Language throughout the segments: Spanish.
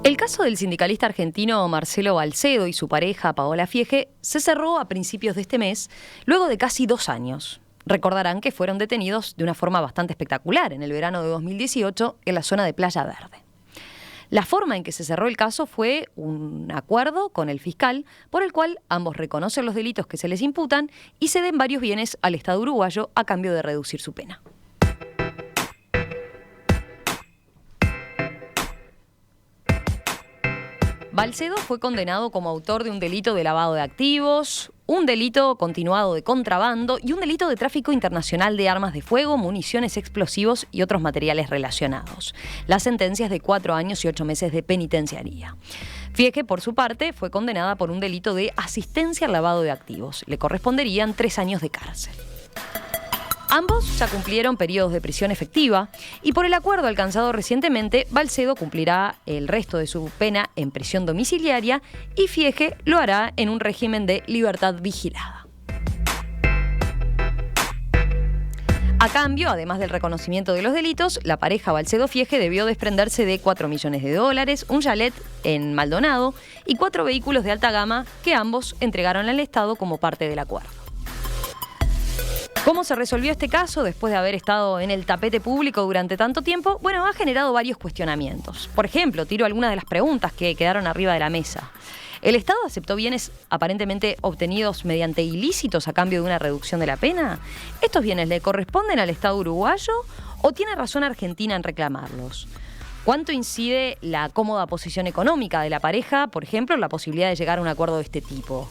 El caso del sindicalista argentino Marcelo Balcedo y su pareja Paola Fiege se cerró a principios de este mes, luego de casi 2 años. Recordarán que fueron detenidos de una forma bastante espectacular en el verano de 2018 en la zona de Playa Verde. La forma en que se cerró el caso fue un acuerdo con el fiscal por el cual ambos reconocen los delitos que se les imputan y ceden varios bienes al Estado uruguayo a cambio de reducir su pena. Balcedo fue condenado como autor de un delito de lavado de activos, un delito continuado de contrabando y un delito de tráfico internacional de armas de fuego, municiones, explosivos y otros materiales relacionados. La sentencia es de 4 años y 8 meses de penitenciaría. Fiege, por su parte, fue condenada por un delito de asistencia al lavado de activos. Le corresponderían 3 años de cárcel. Ambos ya cumplieron periodos de prisión efectiva y por el acuerdo alcanzado recientemente, Balcedo cumplirá el resto de su pena en prisión domiciliaria y Fiege lo hará en un régimen de libertad vigilada. A cambio, además del reconocimiento de los delitos, la pareja Balcedo-Fiege debió desprenderse de $4 millones, un chalet en Maldonado y 4 vehículos de alta gama que ambos entregaron al Estado como parte del acuerdo. ¿Cómo se resolvió este caso después de haber estado en el tapete público durante tanto tiempo? Bueno, ha generado varios cuestionamientos. Por ejemplo, tiro algunas de las preguntas que quedaron arriba de la mesa. ¿El Estado aceptó bienes aparentemente obtenidos mediante ilícitos a cambio de una reducción de la pena? ¿Estos bienes le corresponden al Estado uruguayo o tiene razón Argentina en reclamarlos? ¿Cuánto incide la cómoda posición económica de la pareja, por ejemplo, en la posibilidad de llegar a un acuerdo de este tipo?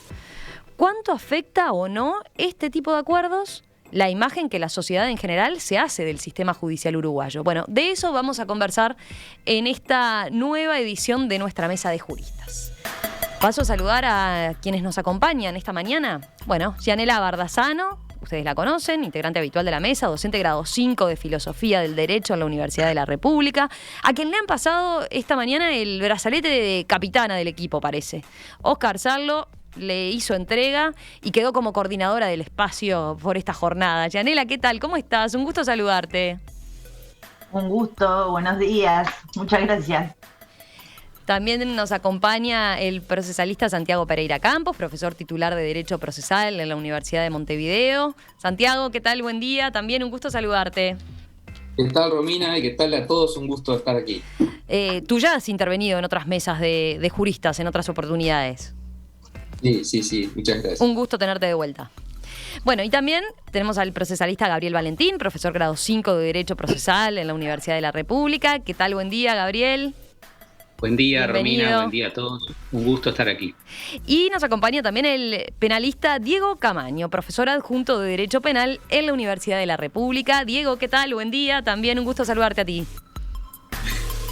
¿Cuánto afecta o no este tipo de acuerdos la imagen que la sociedad en general se hace del sistema judicial uruguayo? Bueno, de eso vamos a conversar en esta nueva edición de nuestra mesa de juristas. Paso a saludar a quienes nos acompañan esta mañana. Bueno, Yanela Bardazano, ustedes la conocen, integrante habitual de la mesa, docente grado 5 de Filosofía del Derecho en la Universidad de la República, a quien le han pasado esta mañana el brazalete de capitana del equipo, parece. Oscar Sarlo le hizo entrega y quedó como coordinadora del espacio por esta jornada. Yanela, ¿qué tal? ¿Cómo estás? Un gusto saludarte. Un gusto, buenos días. Muchas gracias. También nos acompaña el procesalista Santiago Pereira Campos, profesor titular de Derecho Procesal en la Universidad de Montevideo. Santiago, ¿qué tal? Buen día. También un gusto saludarte. ¿Qué tal, Romina? Y qué tal a todos, un gusto estar aquí. Tú ya has intervenido en otras mesas de juristas, en otras oportunidades. Sí, muchas gracias. Un gusto tenerte de vuelta. Bueno, y también tenemos al procesalista Gabriel Valentín, profesor grado 5 de Derecho Procesal en la Universidad de la República. ¿Qué tal? Buen día, Gabriel. Buen día, Bienvenido. Romina, buen día a todos. Un gusto estar aquí. Y nos acompaña también el penalista Diego Camaño, profesor adjunto de Derecho Penal en la Universidad de la República. Diego, ¿qué tal? Buen día. También un gusto saludarte a ti.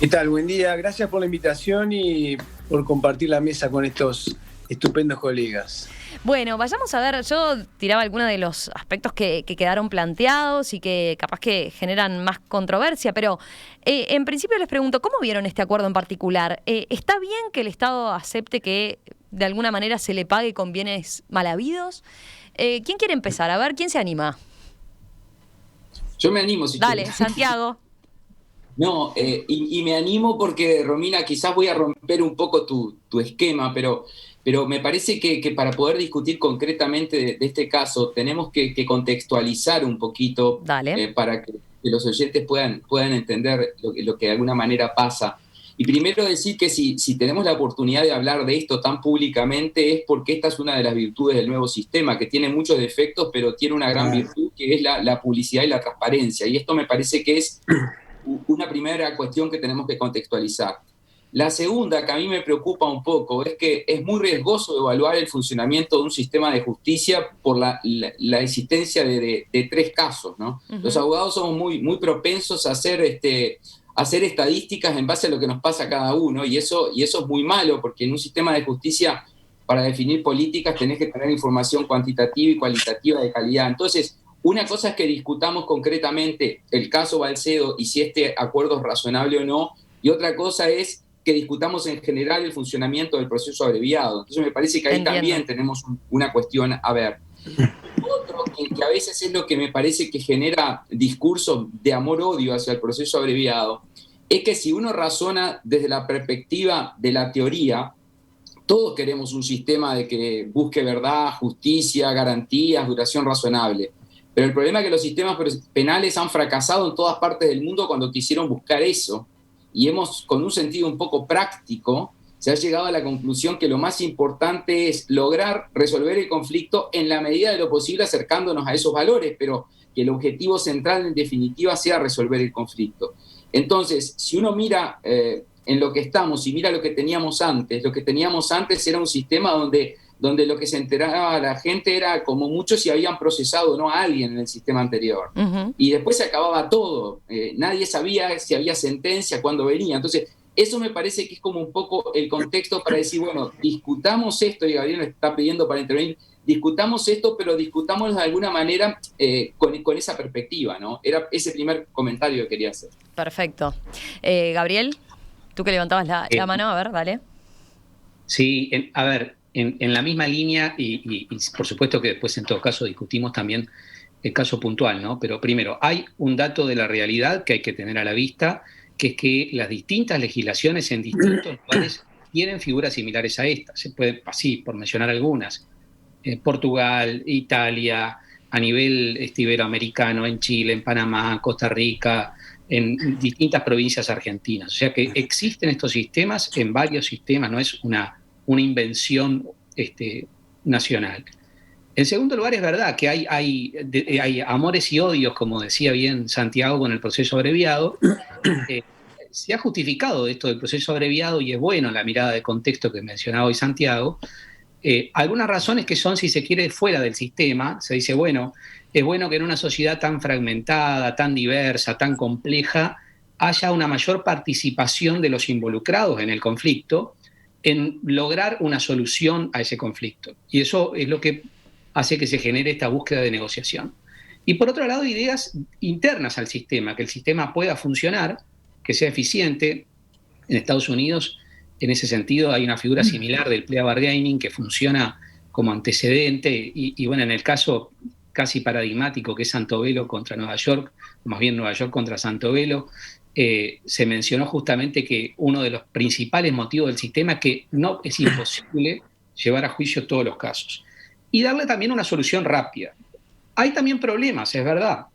¿Qué tal? Buen día. Gracias por la invitación y por compartir la mesa con estos estupendos colegas. Bueno, vayamos a ver, yo tiraba algunos de los aspectos que quedaron planteados y que capaz que generan más controversia, pero en principio les pregunto, ¿cómo vieron este acuerdo en particular? ¿Está bien que el Estado acepte que de alguna manera se le pague con bienes mal habidos? ¿Quién quiere empezar? A ver, ¿quién se anima? Yo me animo, si Dale, quieres. Santiago. No, y me animo porque, Romina, quizás voy a romper un poco tu esquema, pero me parece que para poder discutir concretamente de este caso tenemos que contextualizar un poquito. Dale. Para que los oyentes puedan entender lo que de alguna manera pasa. Y primero decir que si tenemos la oportunidad de hablar de esto tan públicamente es porque esta es una de las virtudes del nuevo sistema, que tiene muchos defectos, pero tiene una gran virtud, que es la publicidad y la transparencia. Y esto me parece que es una primera cuestión que tenemos que contextualizar. La segunda, que a mí me preocupa un poco, es que es muy riesgoso evaluar el funcionamiento de un sistema de justicia por la existencia de 3 casos, ¿no? Uh-huh. Los abogados somos muy propensos a hacer estadísticas en base a lo que nos pasa a cada uno, y eso es muy malo, porque en un sistema de justicia, para definir políticas, tenés que tener información cuantitativa y cualitativa de calidad. Entonces, una cosa es que discutamos concretamente el caso Balcedo y si este acuerdo es razonable o no, y otra cosa es que discutamos en general el funcionamiento del proceso abreviado. Entonces me parece que ahí también tenemos una cuestión a ver. Otro que a veces es lo que me parece que genera discursos de amor-odio hacia el proceso abreviado, es que si uno razona desde la perspectiva de la teoría, todos queremos un sistema de que busque verdad, justicia, garantías, duración razonable. Pero el problema es que los sistemas penales han fracasado en todas partes del mundo cuando quisieron buscar eso. Y con un sentido un poco práctico, se ha llegado a la conclusión que lo más importante es lograr resolver el conflicto en la medida de lo posible acercándonos a esos valores, pero que el objetivo central en definitiva sea resolver el conflicto. Entonces, si uno mira en lo que estamos y mira lo que teníamos antes era un sistema donde lo que se enteraba la gente era como mucho si habían procesado o no a alguien en el sistema anterior. Uh-huh. Y después se acababa todo. Nadie sabía si había sentencia, cuándo venía. Entonces, eso me parece que es como un poco el contexto para decir, bueno, discutamos esto, y Gabriel me está pidiendo para intervenir, discutamos esto, pero discutámoslo de alguna manera con esa perspectiva, ¿no? Era ese primer comentario que quería hacer. Perfecto. Gabriel, tú que levantabas la mano, a ver, dale. Sí, a ver, en la misma línea, y por supuesto que después en todo caso discutimos también el caso puntual, ¿no? Pero primero, hay un dato de la realidad que hay que tener a la vista, que es que las distintas legislaciones en distintos lugares tienen figuras similares a esta. Se puede, así, por mencionar algunas, Portugal, Italia, a nivel iberoamericano, en Chile, en Panamá, Costa Rica, en distintas provincias argentinas. O sea que existen estos sistemas en varios sistemas, no es una invención nacional. En segundo lugar, es verdad que hay amores y odios, como decía bien Santiago, con el proceso abreviado. Se ha justificado esto del proceso abreviado y es bueno la mirada de contexto que mencionaba hoy Santiago. Algunas razones que son, si se quiere, fuera del sistema. Se dice, bueno, es bueno que en una sociedad tan fragmentada, tan diversa, tan compleja, haya una mayor participación de los involucrados en el conflicto en lograr una solución a ese conflicto. Y eso es lo que hace que se genere esta búsqueda de negociación. Y por otro lado, ideas internas al sistema, que el sistema pueda funcionar, que sea eficiente. En Estados Unidos, en ese sentido, hay una figura similar del plea bargaining que funciona como antecedente y bueno, en el caso casi paradigmático que es Santo Velo contra Nueva York, o más bien Nueva York contra Santo Velo, se mencionó justamente que uno de los principales motivos del sistema es que no es imposible llevar a juicio todos los casos y darle también una solución rápida. Hay también problemas, es verdad.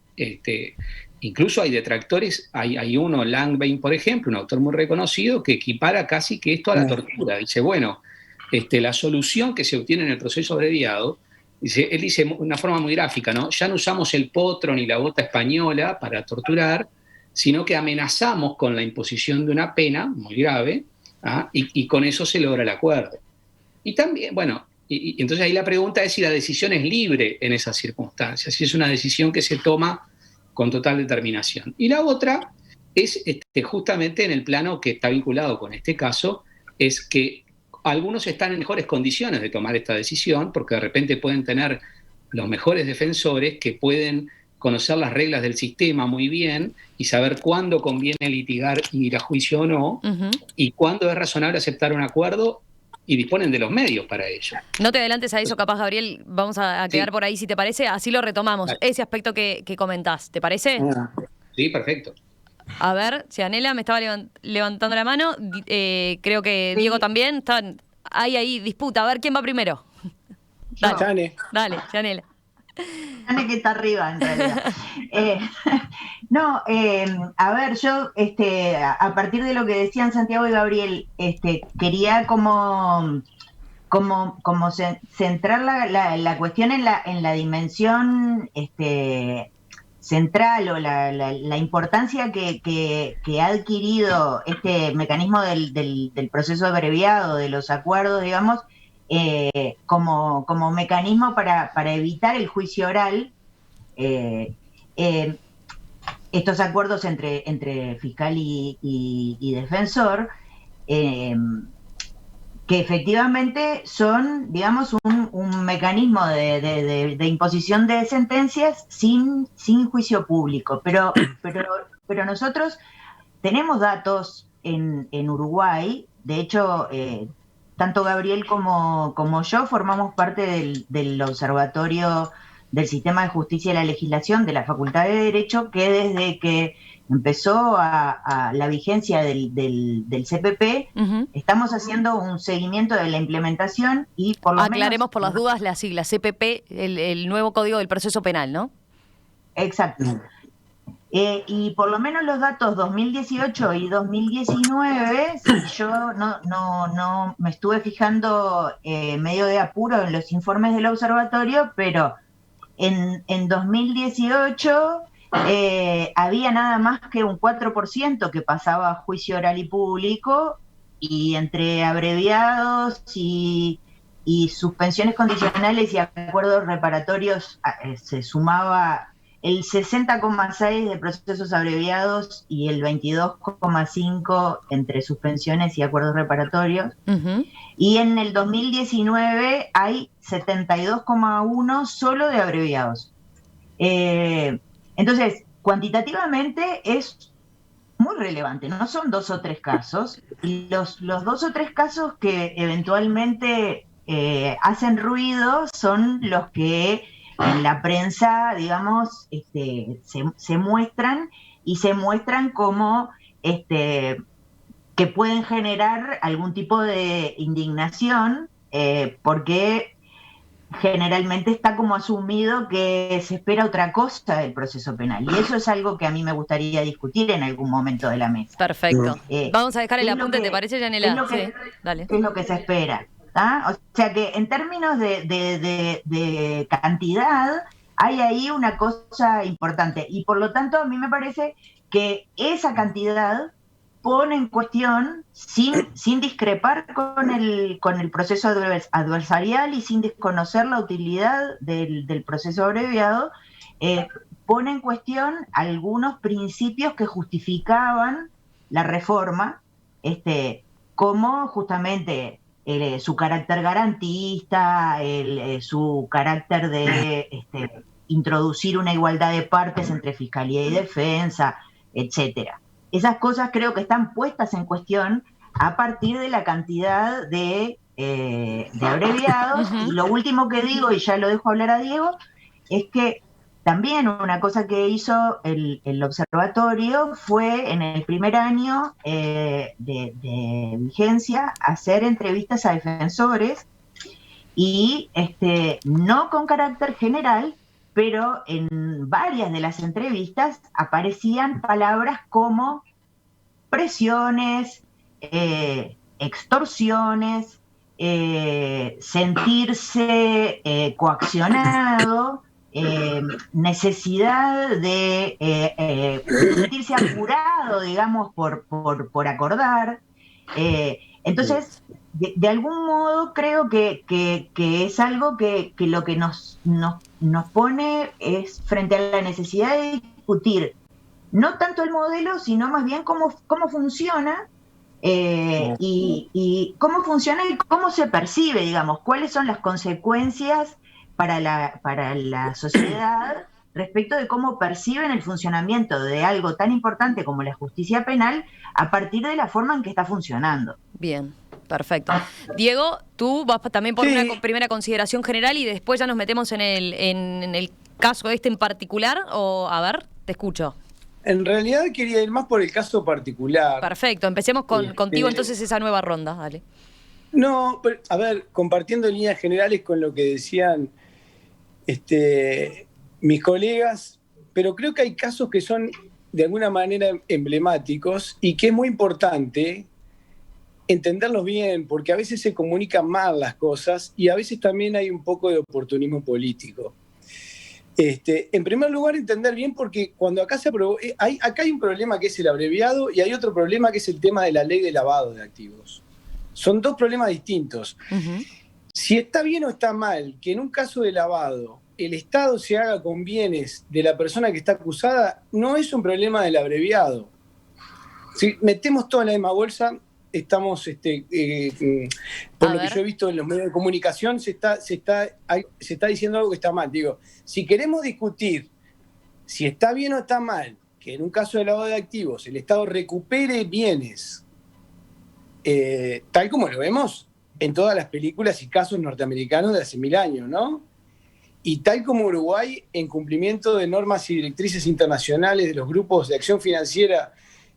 Incluso hay detractores, hay uno, Langbein, por ejemplo, un autor muy reconocido, que equipara casi que esto a la tortura. Dice, bueno, la solución que se obtiene en el proceso abreviado, él dice de una forma muy gráfica, ¿no? Ya no usamos el potro ni la bota española para torturar, sino que amenazamos con la imposición de una pena muy grave, y con eso se logra el acuerdo. Y también, bueno, y entonces ahí la pregunta es si la decisión es libre en esas circunstancias, si es una decisión que se toma con total determinación. Y la otra es justamente en el plano que está vinculado con este caso, es que algunos están en mejores condiciones de tomar esta decisión, porque de repente pueden tener los mejores defensores que pueden conocer las reglas del sistema muy bien y saber cuándo conviene litigar y ir a juicio o no, uh-huh, y cuándo es razonable aceptar un acuerdo, y disponen de los medios para ello. No te adelantes a eso, capaz, Gabriel, vamos a quedar por ahí, si te parece, así lo retomamos, ese aspecto que comentás, ¿te parece? Sí, perfecto. A ver, Cianela me estaba levantando la mano, creo que sí. Diego también, hay ahí disputa, a ver quién va primero. Dale, Cianela. Ciane que está arriba, en realidad. A ver, yo a partir de lo que decían Santiago y Gabriel, quería como centrar la cuestión en la dimensión central o la importancia que ha adquirido este mecanismo del proceso abreviado, de los acuerdos, digamos, como mecanismo para evitar el juicio oral, estos acuerdos entre fiscal y defensor, que efectivamente son, digamos, un mecanismo de imposición de sentencias sin juicio público. Pero nosotros tenemos datos en Uruguay, de hecho, tanto Gabriel como yo formamos parte del Observatorio del Sistema de Justicia y la Legislación de la Facultad de Derecho, que desde que empezó a la vigencia del CPP, estamos haciendo un seguimiento de la implementación y por lo menos... Aclaremos por las dudas la sigla, CPP, el nuevo Código del Proceso Penal, ¿no? Exacto. Y por lo menos los datos 2018 y 2019, yo no me estuve fijando medio de apuro en los informes del observatorio, pero en 2018 había nada más que un 4% que pasaba a juicio oral y público, y entre abreviados y suspensiones condicionales y acuerdos reparatorios se sumaba el 60,6% de procesos abreviados y el 22,5% entre suspensiones y acuerdos reparatorios. Y en el 2019 hay 72,1% solo de abreviados. Entonces, cuantitativamente es muy relevante, no son 2 o 3 casos, y los 2 o 3 casos que eventualmente hacen ruido son los que en la prensa, digamos, se muestran, y se muestran como que pueden generar algún tipo de indignación, porque generalmente está como asumido que se espera otra cosa del proceso penal, y eso es algo que a mí me gustaría discutir en algún momento de la mesa. Perfecto. Vamos a dejar el apunte, ¿te parece, Yanela? Sí, dale. ¿Qué es lo que se espera? ¿Ah? O sea que en términos de cantidad hay ahí una cosa importante, y por lo tanto a mí me parece que esa cantidad pone en cuestión, sin discrepar con el proceso adversarial y sin desconocer la utilidad del proceso abreviado, pone en cuestión algunos principios que justificaban la reforma, como justamente su carácter garantista, su carácter de introducir una igualdad de partes entre fiscalía y defensa, etcétera. Esas cosas creo que están puestas en cuestión a partir de la cantidad de abreviados. Y lo último que digo, y ya lo dejo hablar a Diego, es que también una cosa que hizo el observatorio fue en el primer año de vigencia hacer entrevistas a defensores, y no con carácter general, pero en varias de las entrevistas aparecían palabras como presiones, extorsiones, sentirse coaccionado, necesidad de sentirse apurado, digamos, por acordar. Entonces, de algún modo creo que es algo que lo que nos pone es frente a la necesidad de discutir no tanto el modelo, sino más bien cómo funciona, y cómo funciona y cómo se percibe, digamos, cuáles son las consecuencias para la sociedad respecto de cómo perciben el funcionamiento de algo tan importante como la justicia penal a partir de la forma en que está funcionando. Bien, perfecto. Diego, tú vas también por una primera consideración general y después ya nos metemos en el caso en particular, o a ver, te escucho. En realidad quería ir más por el caso particular. Perfecto, empecemos contigo entonces esa nueva ronda, dale. No, pero, a ver, compartiendo líneas generales con lo que decían mis colegas, pero creo que hay casos que son de alguna manera emblemáticos y que es muy importante entenderlos bien, porque a veces se comunican mal las cosas y a veces también hay un poco de oportunismo político. En primer lugar, entender bien, porque cuando acá se aprobó, acá hay un problema que es el abreviado y hay otro problema que es el tema de la ley de lavado de activos. Son dos problemas distintos. Si está bien o está mal que en un caso de lavado el Estado se haga con bienes de la persona que está acusada, no es un problema del abreviado. Si metemos todo en la misma bolsa, estamos, por lo que yo he visto en los medios de comunicación, se está diciendo algo que está mal. Digo, si queremos discutir si está bien o está mal que en un caso de lavado de activos el Estado recupere bienes, tal como lo vemos en todas las películas y casos norteamericanos de hace 1000 años, ¿no? y tal como Uruguay, en cumplimiento de normas y directrices internacionales de los grupos de acción financiera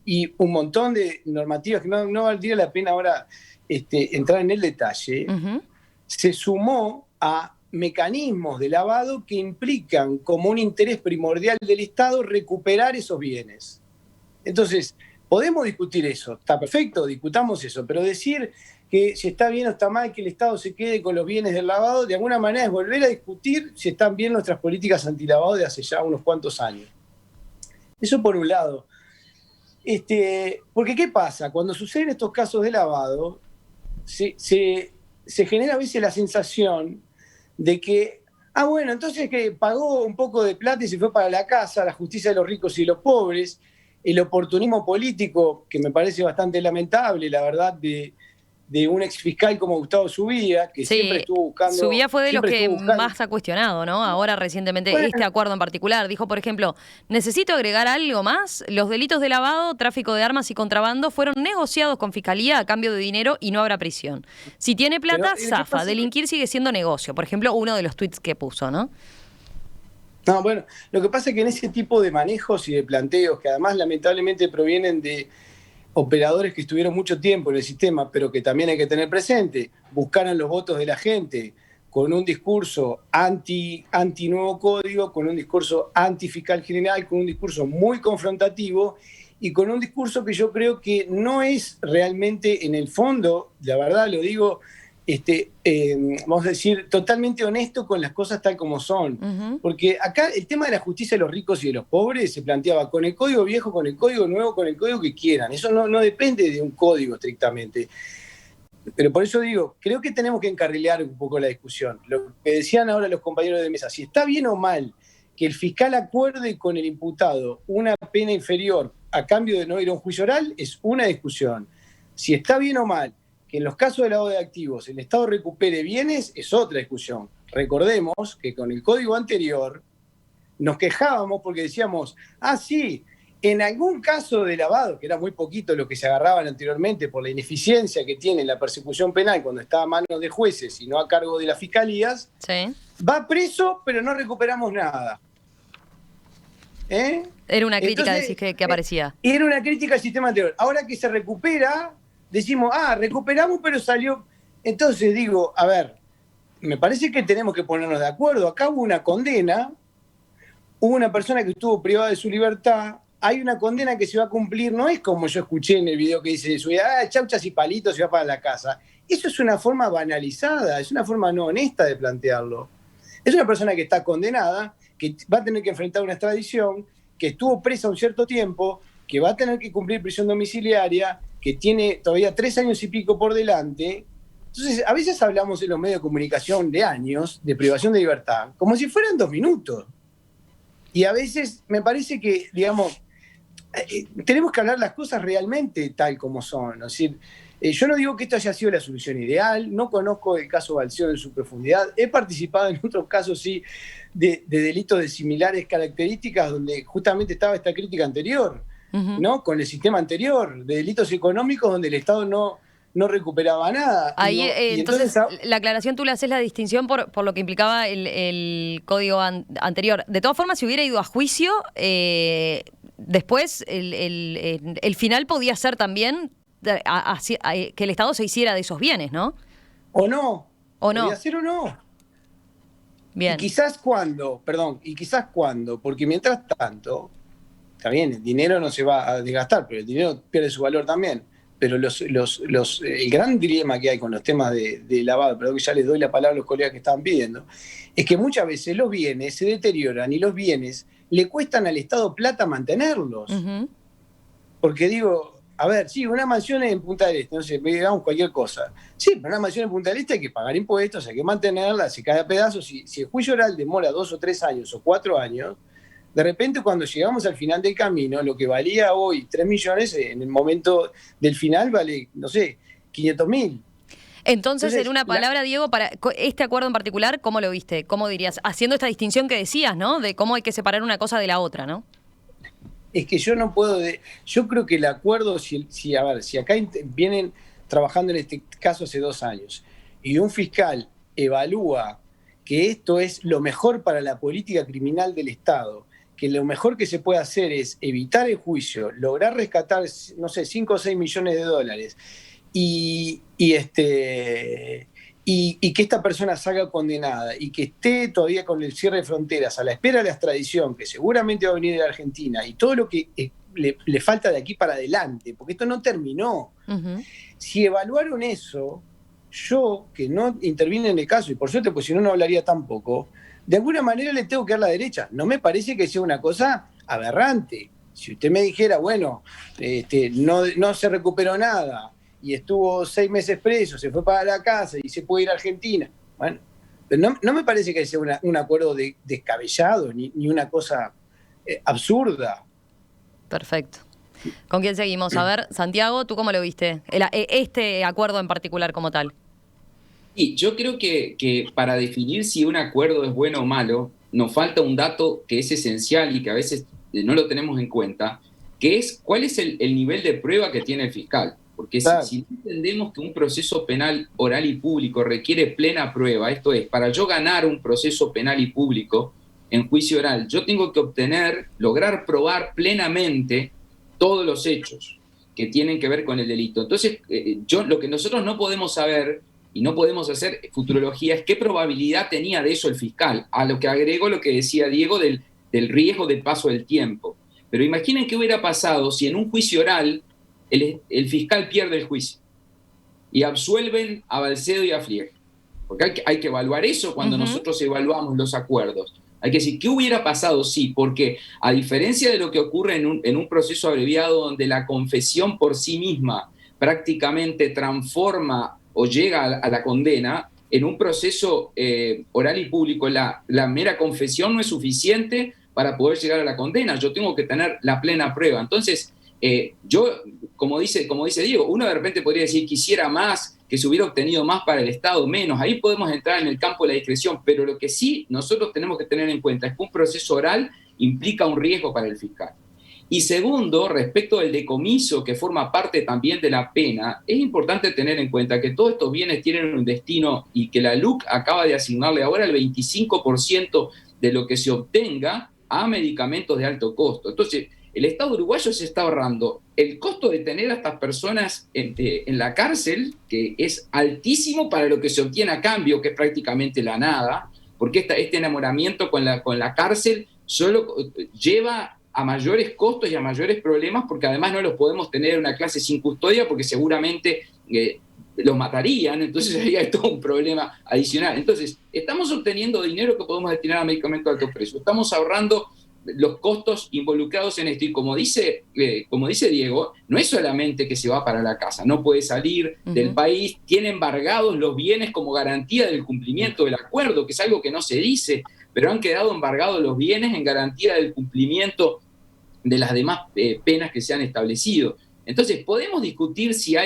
y un montón de normativas que no valdría la pena ahora entrar en el detalle, se sumó a mecanismos de lavado que implican como un interés primordial del Estado recuperar esos bienes. Entonces, podemos discutir eso, está perfecto, discutamos eso, pero decir que si está bien o está mal que el Estado se quede con los bienes del lavado, de alguna manera es volver a discutir si están bien nuestras políticas antilavado de hace ya unos cuantos años. Eso por un lado. Porque ¿qué pasa? Cuando suceden estos casos de lavado, se genera a veces la sensación de que, bueno, entonces que pagó un poco de plata y se fue para la casa, la justicia de los ricos y de los pobres, el oportunismo político, que me parece bastante lamentable, la verdad, de un exfiscal como Gustavo Subía, que siempre estuvo buscando... Subía fue de los que más ha cuestionado, ¿no? Ahora recientemente este acuerdo en particular. Dijo, por ejemplo, necesito agregar algo más. Los delitos de lavado, tráfico de armas y contrabando fueron negociados con Fiscalía a cambio de dinero y no habrá prisión. Si tiene plata, zafa. Delinquir sigue siendo negocio. Por ejemplo, uno de los tweets que puso, ¿no? No, bueno, lo que pasa es que en ese tipo de manejos y de planteos, que además lamentablemente provienen de operadores que estuvieron mucho tiempo en el sistema, pero que también hay que tener presente, buscaron los votos de la gente con un discurso anti nuevo código, con un discurso anti fiscal general, con un discurso muy confrontativo y con un discurso que yo creo que no es realmente en el fondo, la verdad lo digo, vamos a decir, totalmente honesto con las cosas tal como son. Porque acá el tema de la justicia de los ricos y de los pobres se planteaba con el código viejo, con el código nuevo, con el código que quieran. Eso no depende de un código estrictamente. Pero por eso digo, creo que tenemos que encarrilar un poco la discusión. Lo que decían ahora los compañeros de mesa, si está bien o mal que el fiscal acuerde con el imputado una pena inferior a cambio de no ir a un juicio oral, es una discusión. Si está bien o mal que en los casos de lavado de activos el Estado recupere bienes, es otra discusión. Recordemos que con el código anterior nos quejábamos porque decíamos, sí, en algún caso de lavado, que era muy poquito lo que se agarraban anteriormente por la ineficiencia que tiene la persecución penal cuando está a manos de jueces y no a cargo de las fiscalías, va preso, pero no recuperamos nada. Era una crítica, decís, que aparecía. Era una crítica al sistema anterior. Ahora que se recupera, decimos, recuperamos, pero salió. Entonces digo, a ver, me parece que tenemos que ponernos de acuerdo. Acá hubo una condena, hubo una persona que estuvo privada de su libertad, hay una condena que se va a cumplir, no es como yo escuché en el video que dice, chauchas y palitos se va para la casa. Eso es una forma banalizada, es una forma no honesta de plantearlo. Es una persona que está condenada, que va a tener que enfrentar una extradición, que estuvo presa un cierto tiempo, que va a tener que cumplir prisión domiciliaria, que tiene todavía 3 años y pico por delante. Entonces, a veces hablamos en los medios de comunicación de años de privación de libertad, como si fueran 2 minutos. Y a veces me parece que, digamos, tenemos que hablar las cosas realmente tal como son. Es decir, yo no digo que esto haya sido la solución ideal, no conozco el caso Balseiro en su profundidad, he participado en otros casos, sí, de delitos de similares características donde justamente estaba esta crítica anterior, ¿no? Con el sistema anterior, de delitos económicos donde el Estado no recuperaba nada. Ahí, entonces, la aclaración tú le haces la distinción por lo que implicaba el código anterior. De todas formas, si hubiera ido a juicio, después el final podía ser también que el Estado se hiciera de esos bienes, ¿no? O no. Podría ser o no. Bien. Y quizás cuando, porque mientras tanto, está bien, el dinero no se va a desgastar, pero el dinero pierde su valor también. Pero el gran dilema que hay con los temas de lavado, perdón que ya les doy la palabra a los colegas que estaban pidiendo, es que muchas veces los bienes se deterioran y los bienes le cuestan al Estado plata mantenerlos. Porque digo, a ver, sí, una mansión en Punta del Este, no sé, digamos cualquier cosa. Sí, pero una mansión en Punta del Este hay que pagar impuestos, hay que mantenerla, se cae a pedazos. Si el juicio oral demora 2 o 3 años o 4 años, de repente cuando llegamos al final del camino, lo que valía hoy 3 millones, en el momento del final vale, no sé, 500.000. Entonces, en una palabra, Diego, para este acuerdo en particular, ¿cómo lo viste? ¿Cómo dirías? Haciendo esta distinción que decías, ¿no? De cómo hay que separar una cosa de la otra, ¿no? Es que yo no puedo... Yo creo que el acuerdo, si acá vienen trabajando en este caso hace 2 años y un fiscal evalúa que esto es lo mejor para la política criminal del Estado, que lo mejor que se puede hacer es evitar el juicio, lograr rescatar, no sé, 5 o 6 millones de dólares y que esta persona salga condenada y que esté todavía con el cierre de fronteras a la espera de la extradición, que seguramente va a venir de Argentina, y todo lo que le falta de aquí para adelante, porque esto no terminó. Ujú. Si evaluaron eso, yo, que no intervine en el caso, y por suerte, pues si no, no hablaría tampoco, de alguna manera le tengo que dar la derecha. No me parece que sea una cosa aberrante. Si usted me dijera, bueno, no se recuperó nada, y estuvo 6 meses preso, se fue para la casa y se puede ir a Argentina. Bueno, pero no me parece que sea un acuerdo descabellado ni una cosa absurda. Perfecto. ¿Con quién seguimos? A ver, Santiago, ¿tú cómo lo viste? Este acuerdo en particular como tal. Y yo creo que para definir si un acuerdo es bueno o malo, nos falta un dato que es esencial y que a veces no lo tenemos en cuenta, que es cuál es el nivel de prueba que tiene el fiscal. Porque Claro. si entendemos que un proceso penal oral y público requiere plena prueba, esto es, para yo ganar un proceso penal y público en juicio oral, yo tengo que lograr probar plenamente todos los hechos que tienen que ver con el delito. Entonces, lo que nosotros no podemos saber y no podemos hacer futurología es qué probabilidad tenía de eso el fiscal, a lo que agrego lo que decía Diego del riesgo del paso del tiempo. Pero imaginen qué hubiera pasado si en un juicio oral el fiscal pierde el juicio y absuelven a Balcedo y a Flieg. Porque hay que evaluar eso cuando nosotros evaluamos los acuerdos. Hay que decir, ¿qué hubiera pasado? Sí, porque a diferencia de lo que ocurre en un proceso abreviado donde la confesión por sí misma prácticamente transforma o llega a la condena, en un proceso oral y público la mera confesión no es suficiente para poder llegar a la condena. Yo tengo que tener la plena prueba. Entonces, yo, como dice Diego, uno de repente podría decir quisiera más, que se hubiera obtenido más para el Estado, menos. Ahí podemos entrar en el campo de la discreción, pero lo que sí nosotros tenemos que tener en cuenta es que un proceso oral implica un riesgo para el fiscal. Y segundo, respecto del decomiso que forma parte también de la pena, es importante tener en cuenta que todos estos bienes tienen un destino y que la LUC acaba de asignarle ahora el 25% de lo que se obtenga a medicamentos de alto costo. Entonces, el Estado uruguayo se está ahorrando el costo de tener a estas personas en la cárcel, que es altísimo para lo que se obtiene a cambio, que es prácticamente la nada, porque este enamoramiento con la cárcel solo lleva a mayores costos y a mayores problemas, porque además no los podemos tener en una clase sin custodia, porque seguramente los matarían, entonces ahí hay todo un problema adicional. Entonces, estamos obteniendo dinero que podemos destinar a medicamentos de alto precio, estamos ahorrando los costos involucrados en esto, y como dice Diego, no es solamente que se va para la casa, no puede salir del país, tiene embargados los bienes como garantía del cumplimiento del acuerdo, que es algo que no se dice, pero han quedado embargados los bienes en garantía del cumplimiento de las demás penas que se han establecido. Entonces, podemos discutir si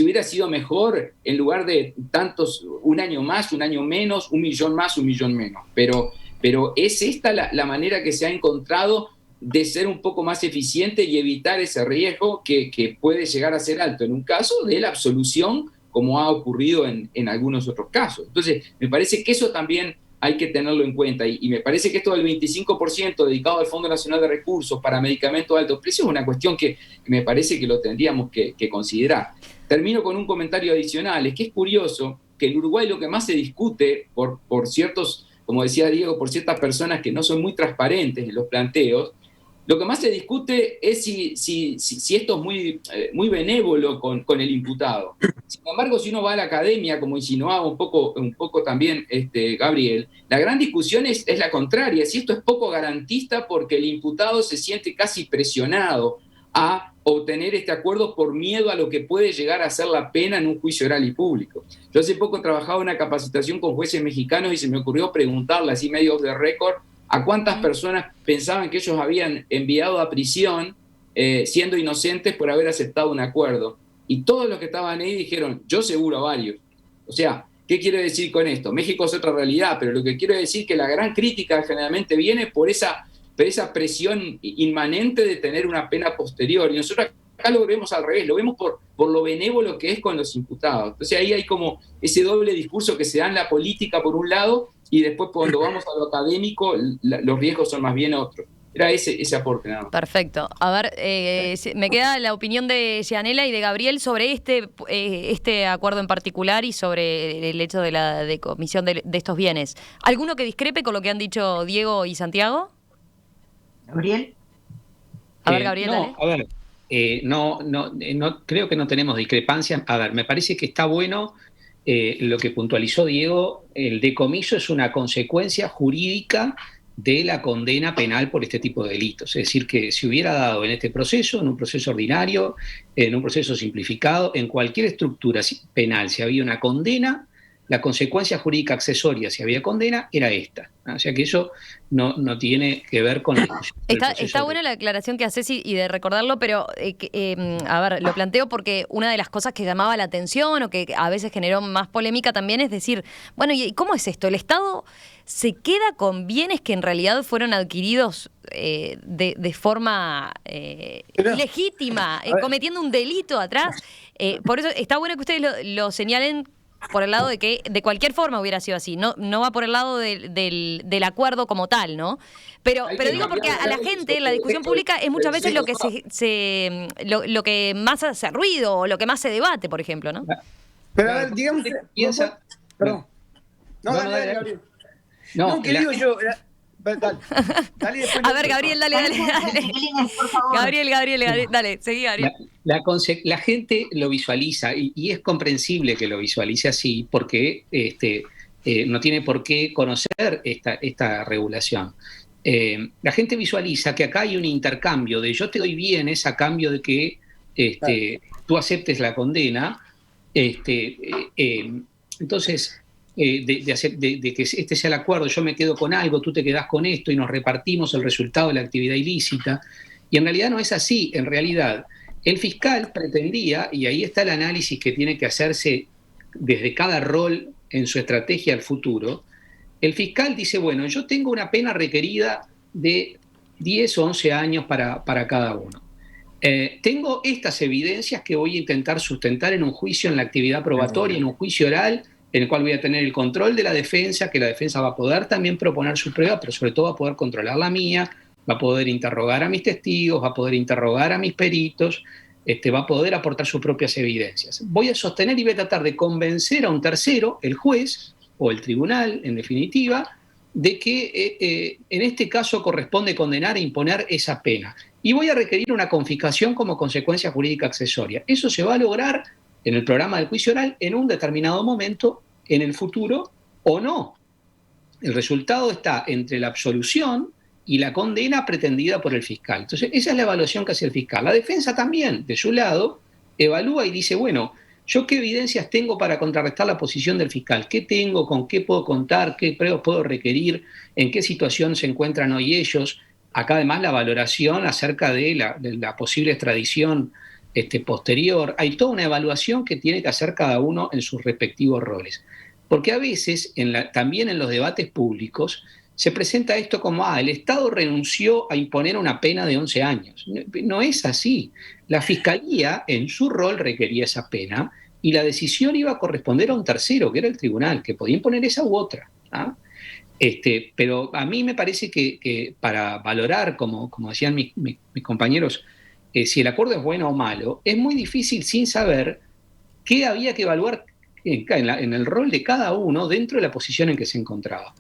hubiera sido mejor, en lugar de tantos, un año más, un año menos, 1 millón más, 1 millón menos, pero es esta la manera que se ha encontrado de ser un poco más eficiente y evitar ese riesgo que puede llegar a ser alto en un caso de la absolución, como ha ocurrido en algunos otros casos. Entonces, me parece que eso también hay que tenerlo en cuenta, y me parece que esto del 25% dedicado al Fondo Nacional de Recursos para medicamentos de alto precio es una cuestión que me parece que lo tendríamos que considerar. Termino con un comentario adicional, es que es curioso que en Uruguay lo que más se discute por ciertos, como decía Diego, por ciertas personas que no son muy transparentes en los planteos, lo que más se discute es si esto es muy benévolo con el imputado. Sin embargo, si uno va a la academia, como insinuaba un poco también Gabriel, la gran discusión es la contraria, si esto es poco garantista porque el imputado se siente casi presionado a obtener este acuerdo por miedo a lo que puede llegar a ser la pena en un juicio oral y público. Yo hace poco trabajaba en una capacitación con jueces mexicanos y se me ocurrió preguntarle, así medio off the record, a cuántas personas pensaban que ellos habían enviado a prisión siendo inocentes por haber aceptado un acuerdo. Y todos los que estaban ahí dijeron, yo seguro a varios. O sea, ¿qué quiero decir con esto? México es otra realidad, pero lo que quiero decir es que la gran crítica generalmente viene por esa presión inmanente de tener una pena posterior. Y nosotros acá lo vemos al revés, lo vemos por lo benévolo que es con los imputados. Entonces ahí hay como ese doble discurso que se da en la política por un lado y después cuando vamos a lo académico, los riesgos son más bien otros. Era ese aporte, nada más. Perfecto. A ver, me queda la opinión de Gianella y de Gabriel sobre este acuerdo en particular y sobre el hecho de la decomisión de estos bienes. ¿Alguno que discrepe con lo que han dicho Diego y Santiago? Gabriel. A ver, Gabriel, dale. A ver, no, creo que no tenemos discrepancias. A ver, me parece que está bueno lo que puntualizó Diego. El decomiso es una consecuencia jurídica de la condena penal por este tipo de delitos. Es decir, que si hubiera dado en este proceso, en un proceso ordinario, en un proceso simplificado, en cualquier estructura penal, si había una condena, la consecuencia jurídica accesoria, si había condena, era esta. O sea que eso no tiene que ver con la discusión. Está buena la aclaración que haces y de recordarlo, pero a ver, lo planteo porque una de las cosas que llamaba la atención o que a veces generó más polémica también es decir, bueno, ¿y cómo es esto? ¿El Estado se queda con bienes que en realidad fueron adquiridos de forma ilegítima, cometiendo un delito atrás? Por eso está bueno que ustedes lo señalen por el lado de que de cualquier forma hubiera sido así, no va por el lado del acuerdo como tal, ¿no? Pero digo porque a la gente, la discusión pública es muchas veces lo que lo que más hace ruido o lo que más se debate, por ejemplo, ¿no? Pero a ver, digamos que... Piensa... Perdón. No, dale, Gabriel. No, ¿qué digo yo? Dale después. A ver, Gabriel, dale. Por favor. Gabriel, dale, seguí, Gabriel. La gente lo visualiza y es comprensible que lo visualice así porque no tiene por qué conocer esta regulación. La gente visualiza que acá hay un intercambio de yo te doy bienes a cambio de que tú aceptes la condena. Entonces... de que este sea el acuerdo, yo me quedo con algo, tú te quedás con esto y nos repartimos el resultado de la actividad ilícita. Y en realidad no es así. En realidad, el fiscal pretendía, y ahí está el análisis que tiene que hacerse desde cada rol en su estrategia al futuro, el fiscal dice, bueno, yo tengo una pena requerida de 10 o 11 años para cada uno. Tengo estas evidencias que voy a intentar sustentar en un juicio, en la actividad probatoria, en un juicio oral, en el cual voy a tener el control de la defensa, que la defensa va a poder también proponer su prueba, pero sobre todo va a poder controlar la mía, va a poder interrogar a mis testigos, va a poder interrogar a mis peritos, va a poder aportar sus propias evidencias. Voy a sostener y voy a tratar de convencer a un tercero, el juez o el tribunal, en definitiva, de que en este caso corresponde condenar e imponer esa pena. Y voy a requerir una confiscación como consecuencia jurídica accesoria. Eso se va a lograr en el programa del juicio oral en un determinado momento en el futuro o no. El resultado está entre la absolución y la condena pretendida por el fiscal. Entonces, esa es la evaluación que hace el fiscal. La defensa también, de su lado, evalúa y dice, bueno, ¿yo qué evidencias tengo para contrarrestar la posición del fiscal? ¿Qué tengo? ¿Con qué puedo contar? ¿Qué pruebas puedo requerir? ¿En qué situación se encuentran hoy ellos? Acá además la valoración acerca de la posible extradición posterior. Hay toda una evaluación que tiene que hacer cada uno en sus respectivos roles. Porque a veces, también en los debates públicos, se presenta esto como, el Estado renunció a imponer una pena de 11 años. No es así. La Fiscalía, en su rol, requería esa pena y la decisión iba a corresponder a un tercero, que era el tribunal, que podía imponer esa u otra. Pero a mí me parece que para valorar, como decían mis compañeros, si el acuerdo es bueno o malo, es muy difícil sin saber qué había que evaluar en el rol de cada uno dentro de la posición en que se encontraba.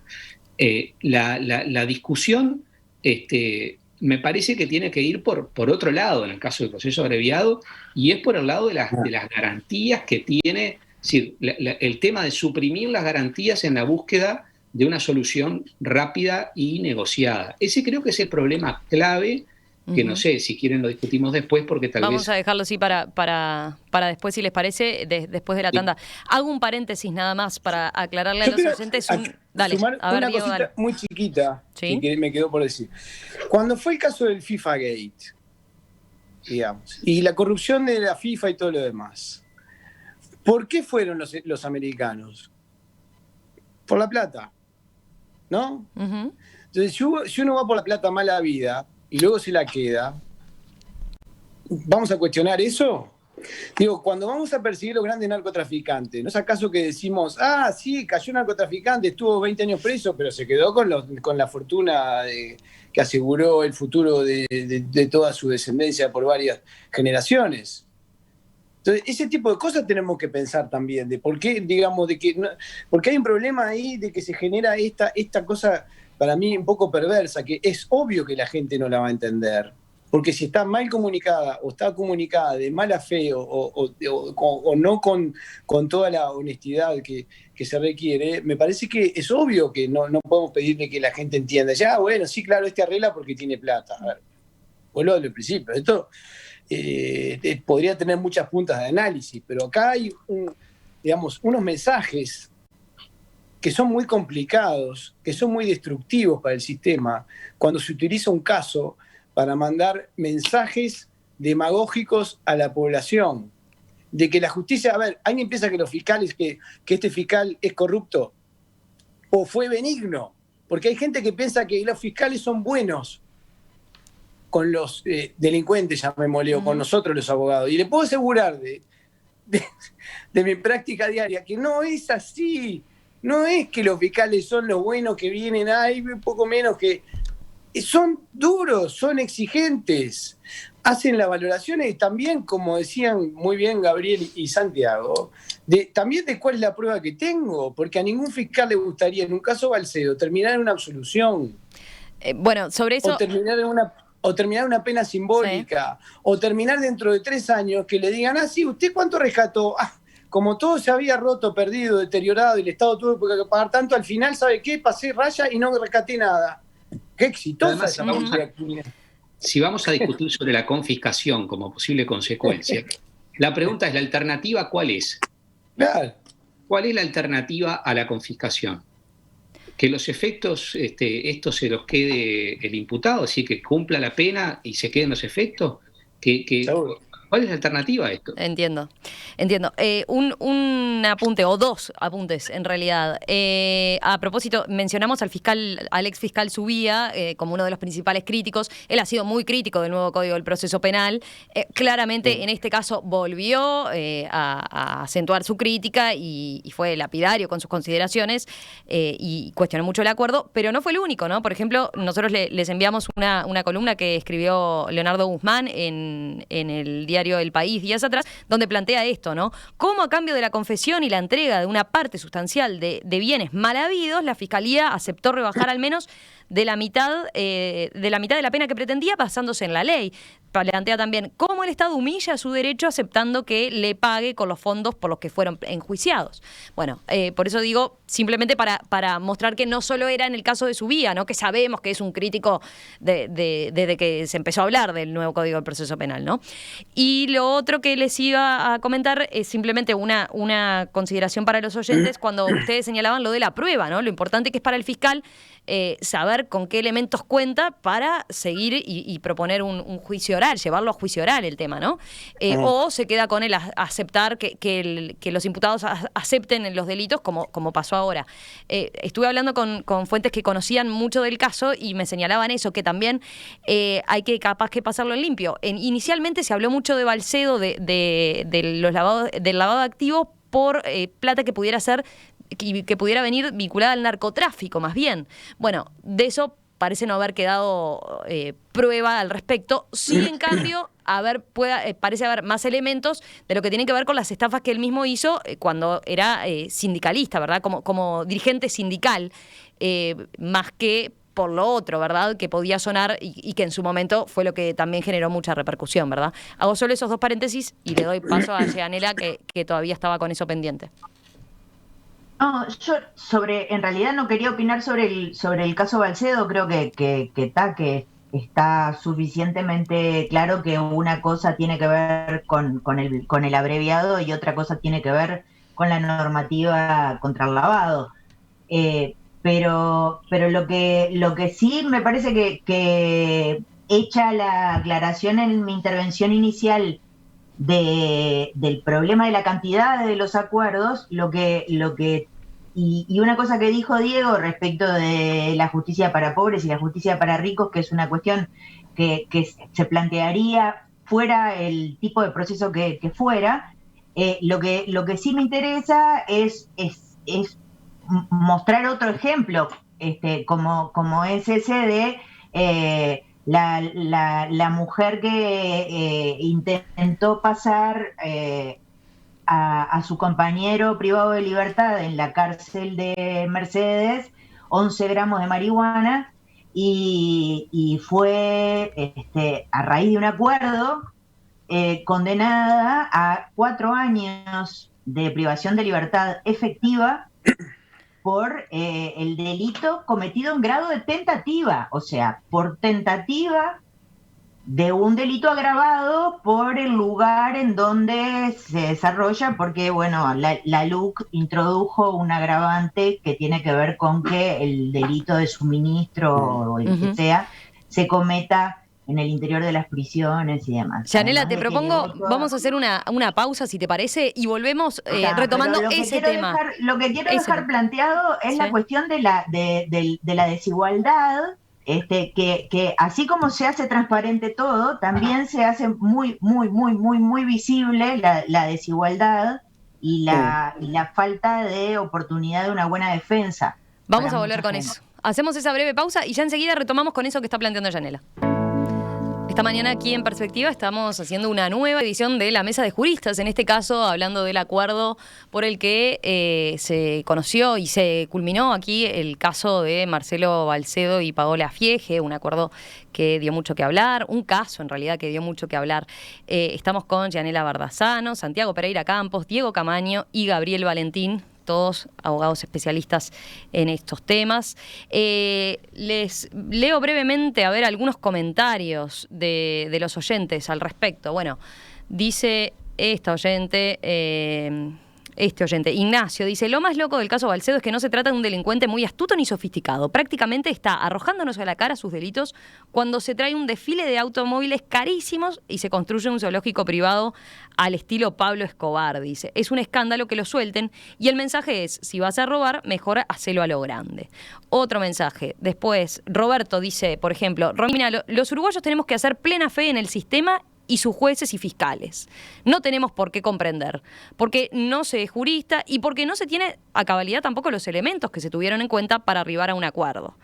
La discusión me parece que tiene que ir por otro lado en el caso del proceso abreviado, y es por el lado de las garantías que tiene, es decir, el tema de suprimir las garantías en la búsqueda de una solución rápida y negociada. Ese creo que es el problema clave, que no sé, si quieren lo discutimos después, porque tal vez... Vamos a dejarlo así para después, si les parece, después de la tanda. Hago un paréntesis nada más para aclararle a los oyentes. Dale, a ver, una Diego, cosita dale. muy chiquita, ¿Sí? que me quedó por decir. Cuando fue el caso del FIFA Gate, digamos, y la corrupción de la FIFA y todo lo demás, ¿por qué fueron los americanos? Por la plata, ¿no? Uh-huh. Entonces, si uno va por la plata mala vida y luego se la queda, ¿vamos a cuestionar eso? Digo, cuando vamos a perseguir los grandes narcotraficantes, ¿no es acaso que decimos, sí, cayó un narcotraficante, estuvo 20 años preso, pero se quedó con la fortuna que aseguró el futuro de toda su descendencia por varias generaciones? Entonces, ese tipo de cosas tenemos que pensar también, de por qué, digamos, porque hay un problema ahí de que se genera esta cosa, para mí, un poco perversa, que es obvio que la gente no la va a entender. Porque si está mal comunicada o está comunicada de mala fe o no con toda la honestidad que se requiere, me parece que es obvio que no podemos pedirle que la gente entienda. Ya, bueno, sí, claro, arregla porque tiene plata. A ver, vuelvo al principio. Esto podría tener muchas puntas de análisis, pero acá hay unos mensajes que son muy complicados, que son muy destructivos para el sistema, cuando se utiliza un caso para mandar mensajes demagógicos a la población, de que la justicia, a ver, alguien piensa que los fiscales, que este fiscal es corrupto, o fue benigno, porque hay gente que piensa que los fiscales son buenos con los delincuentes, llamémosle, o con nosotros los abogados, y le puedo asegurar de mi práctica diaria que no es así. No es que los fiscales son los buenos que vienen, hay un poco menos que... Son duros, son exigentes, hacen las valoraciones y también, como decían muy bien Gabriel y Santiago, también de cuál es la prueba que tengo, porque a ningún fiscal le gustaría, en un caso Balcedo, terminar en una absolución. Bueno, sobre eso... O terminar una pena simbólica, sí. O terminar dentro de 3 años que le digan, sí, ¿usted cuánto rescató? Como todo se había roto, perdido, deteriorado, y el Estado tuvo que pagar tanto, al final, ¿sabe qué? Pasé raya y no rescaté nada. ¡Qué exitosa esa política! Si vamos a discutir sobre la confiscación como posible consecuencia, la pregunta es, ¿la alternativa cuál es? Claro. ¿Cuál es la alternativa a la confiscación? Que los efectos, esto se los quede el imputado, es decir, que cumpla la pena y se queden los efectos. ¿Cuál es la alternativa a esto? Entiendo. Un apunte, o 2 apuntes en realidad. A propósito, mencionamos al ex fiscal Subía como uno de los principales críticos. Él ha sido muy crítico del nuevo Código del Proceso Penal. Claramente, en este caso, volvió a acentuar su crítica y fue lapidario con sus consideraciones y cuestionó mucho el acuerdo, pero no fue el único, ¿no? Por ejemplo, nosotros les enviamos una columna que escribió Leonardo Guzmán en el diario El País días atrás, donde plantea esto, ¿no? Cómo a cambio de la confesión y la entrega de una parte sustancial de bienes mal habidos, la Fiscalía aceptó rebajar al menos de la mitad de la pena que pretendía, basándose en la ley. Plantea también cómo el Estado humilla su derecho aceptando que le pague con los fondos por los que fueron enjuiciados. Bueno, por eso digo, simplemente para mostrar que no solo era en el caso de Subía, ¿no? Que sabemos que es un crítico desde que se empezó a hablar del nuevo Código del Proceso Penal, ¿no? Y lo otro que les iba a comentar es simplemente una consideración para los oyentes cuando ustedes señalaban lo de la prueba, ¿no? Lo importante que es para el fiscal saber con qué elementos cuenta para seguir y proponer un juicio oral, llevarlo a juicio oral el tema, ¿no? O se queda con el aceptar que los imputados acepten los delitos como pasó ahora. Estuve hablando con fuentes que conocían mucho del caso y me señalaban eso, que también hay que capaz que pasarlo en limpio. Inicialmente se habló mucho de Balcedo, del lavado de activos por plata que pudiera ser que pudiera venir vinculada al narcotráfico, más bien. Bueno, de eso parece no haber quedado prueba al respecto. Sí, en cambio, parece haber más elementos de lo que tiene que ver con las estafas que él mismo hizo cuando era sindicalista, ¿verdad? Como dirigente sindical, más que por lo otro, ¿verdad? Que podía sonar y que en su momento fue lo que también generó mucha repercusión, ¿verdad? Hago solo esos 2 paréntesis y le doy paso a Gianela, que todavía estaba con eso pendiente. No, yo en realidad no quería opinar sobre el caso Balcedo. Creo que está suficientemente claro que una cosa tiene que ver con el abreviado y otra cosa tiene que ver con la normativa contra el lavado. Pero lo que sí me parece que hecha la aclaración en mi intervención inicial del problema de la cantidad de los acuerdos, y una cosa que dijo Diego respecto de la justicia para pobres y la justicia para ricos, que es una cuestión que se plantearía fuera el tipo de proceso que fuera. Lo que sí me interesa es mostrar otro ejemplo, como es ese de la mujer que intentó pasar a su compañero privado de libertad en la cárcel de Mercedes 11 gramos de marihuana y fue a raíz de un acuerdo condenada a 4 años de privación de libertad efectiva por el delito cometido en grado de tentativa, o sea, por tentativa de un delito agravado por el lugar en donde se desarrolla, porque, bueno, la LUC introdujo un agravante que tiene que ver con que el delito de suministro o el que sea se cometa en el interior de las prisiones y demás. Yanela, te propongo, vamos a hacer una pausa, si te parece, y volvemos retomando ese tema. Lo que quiero dejar planteado es la cuestión de la desigualdad, que así como se hace transparente todo, también se hace muy, muy, muy, muy, muy visible la desigualdad y la falta de oportunidad de una buena defensa. Vamos a volver con eso. Hacemos esa breve pausa y ya enseguida retomamos con eso que está planteando Yanela. Esta mañana aquí en Perspectiva estamos haciendo una nueva edición de la Mesa de Juristas, en este caso hablando del acuerdo por el que se conoció y se culminó aquí el caso de Marcelo Balcedo y Paola Fiege, un acuerdo que dio mucho que hablar, un caso en realidad que dio mucho que hablar. Estamos con Yanela Bardazano, Santiago Pereira Campos, Diego Camaño y Gabriel Valentín, todos abogados especialistas en estos temas. Les leo brevemente, a ver, algunos comentarios de los oyentes al respecto. Bueno, dice este oyente, Ignacio, dice: lo más loco del caso Balcedo es que no se trata de un delincuente muy astuto ni sofisticado. Prácticamente está arrojándonos a la cara sus delitos cuando se trae un desfile de automóviles carísimos y se construye un zoológico privado al estilo Pablo Escobar, dice. Es un escándalo que lo suelten y el mensaje es: si vas a robar, mejor hacelo a lo grande. Otro mensaje. Después, Roberto dice, por ejemplo: Romina, los uruguayos tenemos que hacer plena fe en el sistema y sus jueces y fiscales. No tenemos por qué comprender, porque no se es jurista y porque no se tiene a cabalidad tampoco los elementos que se tuvieron en cuenta para arribar a un acuerdo.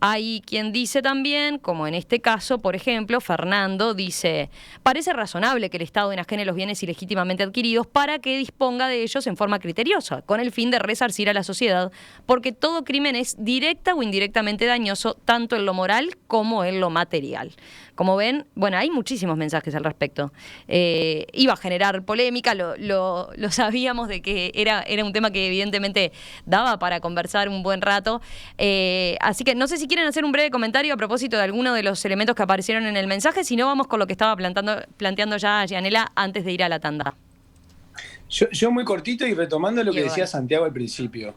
Hay quien dice también, como en este caso, por ejemplo, Fernando dice: parece razonable que el Estado enajene los bienes ilegítimamente adquiridos para que disponga de ellos en forma criteriosa, con el fin de resarcir a la sociedad, porque todo crimen es directa o indirectamente dañoso, tanto en lo moral como en lo material. Como ven, bueno, hay muchísimos mensajes al respecto. Iba a generar polémica, lo sabíamos de que era un tema que evidentemente daba para conversar un buen rato. Así que no sé si quieren hacer un breve comentario a propósito de alguno de los elementos que aparecieron en el mensaje, si no vamos con lo que estaba planteando ya Yanela antes de ir a la tanda. Yo muy cortito y retomando lo que decía Santiago al principio.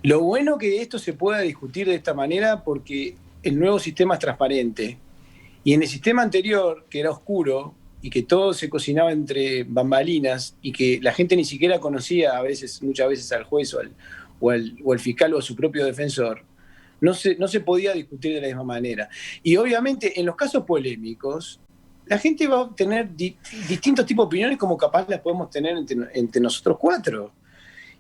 Lo bueno que esto se pueda discutir de esta manera porque el nuevo sistema es transparente. Y en el sistema anterior, que era oscuro y que todo se cocinaba entre bambalinas y que la gente ni siquiera conocía muchas veces al juez o al fiscal o a su propio defensor, no se podía discutir de la misma manera. Y obviamente en los casos polémicos, la gente va a tener distintos tipos de opiniones como capaz las podemos tener entre nosotros cuatro.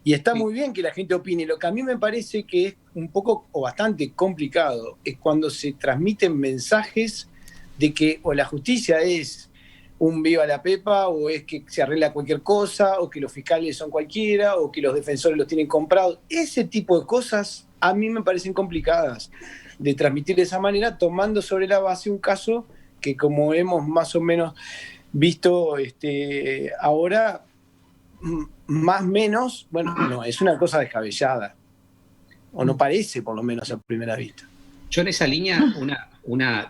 Y está muy bien que la gente opine. Lo que a mí me parece que es un poco o bastante complicado es cuando se transmiten mensajes de que o la justicia es un viva la pepa, o es que se arregla cualquier cosa, o que los fiscales son cualquiera, o que los defensores los tienen comprados. Ese tipo de cosas a mí me parecen complicadas de transmitir de esa manera, tomando sobre la base un caso que, como hemos más o menos visto ahora, más o menos, bueno, no, es una cosa descabellada, o no parece, por lo menos a primera vista. Yo en esa línea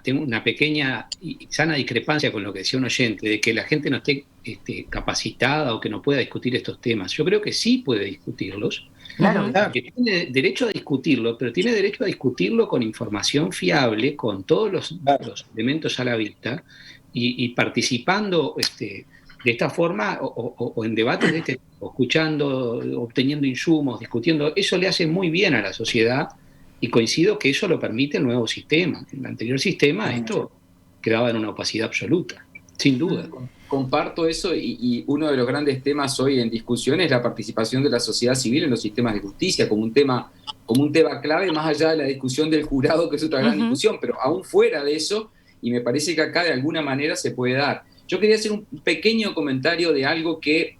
tengo una pequeña y sana discrepancia con lo que decía un oyente, de que la gente no esté capacitada o que no pueda discutir estos temas. Yo creo que sí puede discutirlos. Claro. Que tiene derecho a discutirlo, pero tiene derecho a discutirlo con información fiable, con todos los elementos a la vista y participando de esta forma o en debates de este tipo, escuchando, obteniendo insumos, discutiendo. Eso le hace muy bien a la sociedad. Y coincido que eso lo permite el nuevo sistema. En el anterior sistema esto quedaba en una opacidad absoluta. Sin duda. Comparto eso y uno de los grandes temas hoy en discusión es la participación de la sociedad civil en los sistemas de justicia como un tema clave, más allá de la discusión del jurado, que es otra gran discusión, pero aún fuera de eso, y me parece que acá de alguna manera se puede dar. Yo quería hacer un pequeño comentario de algo que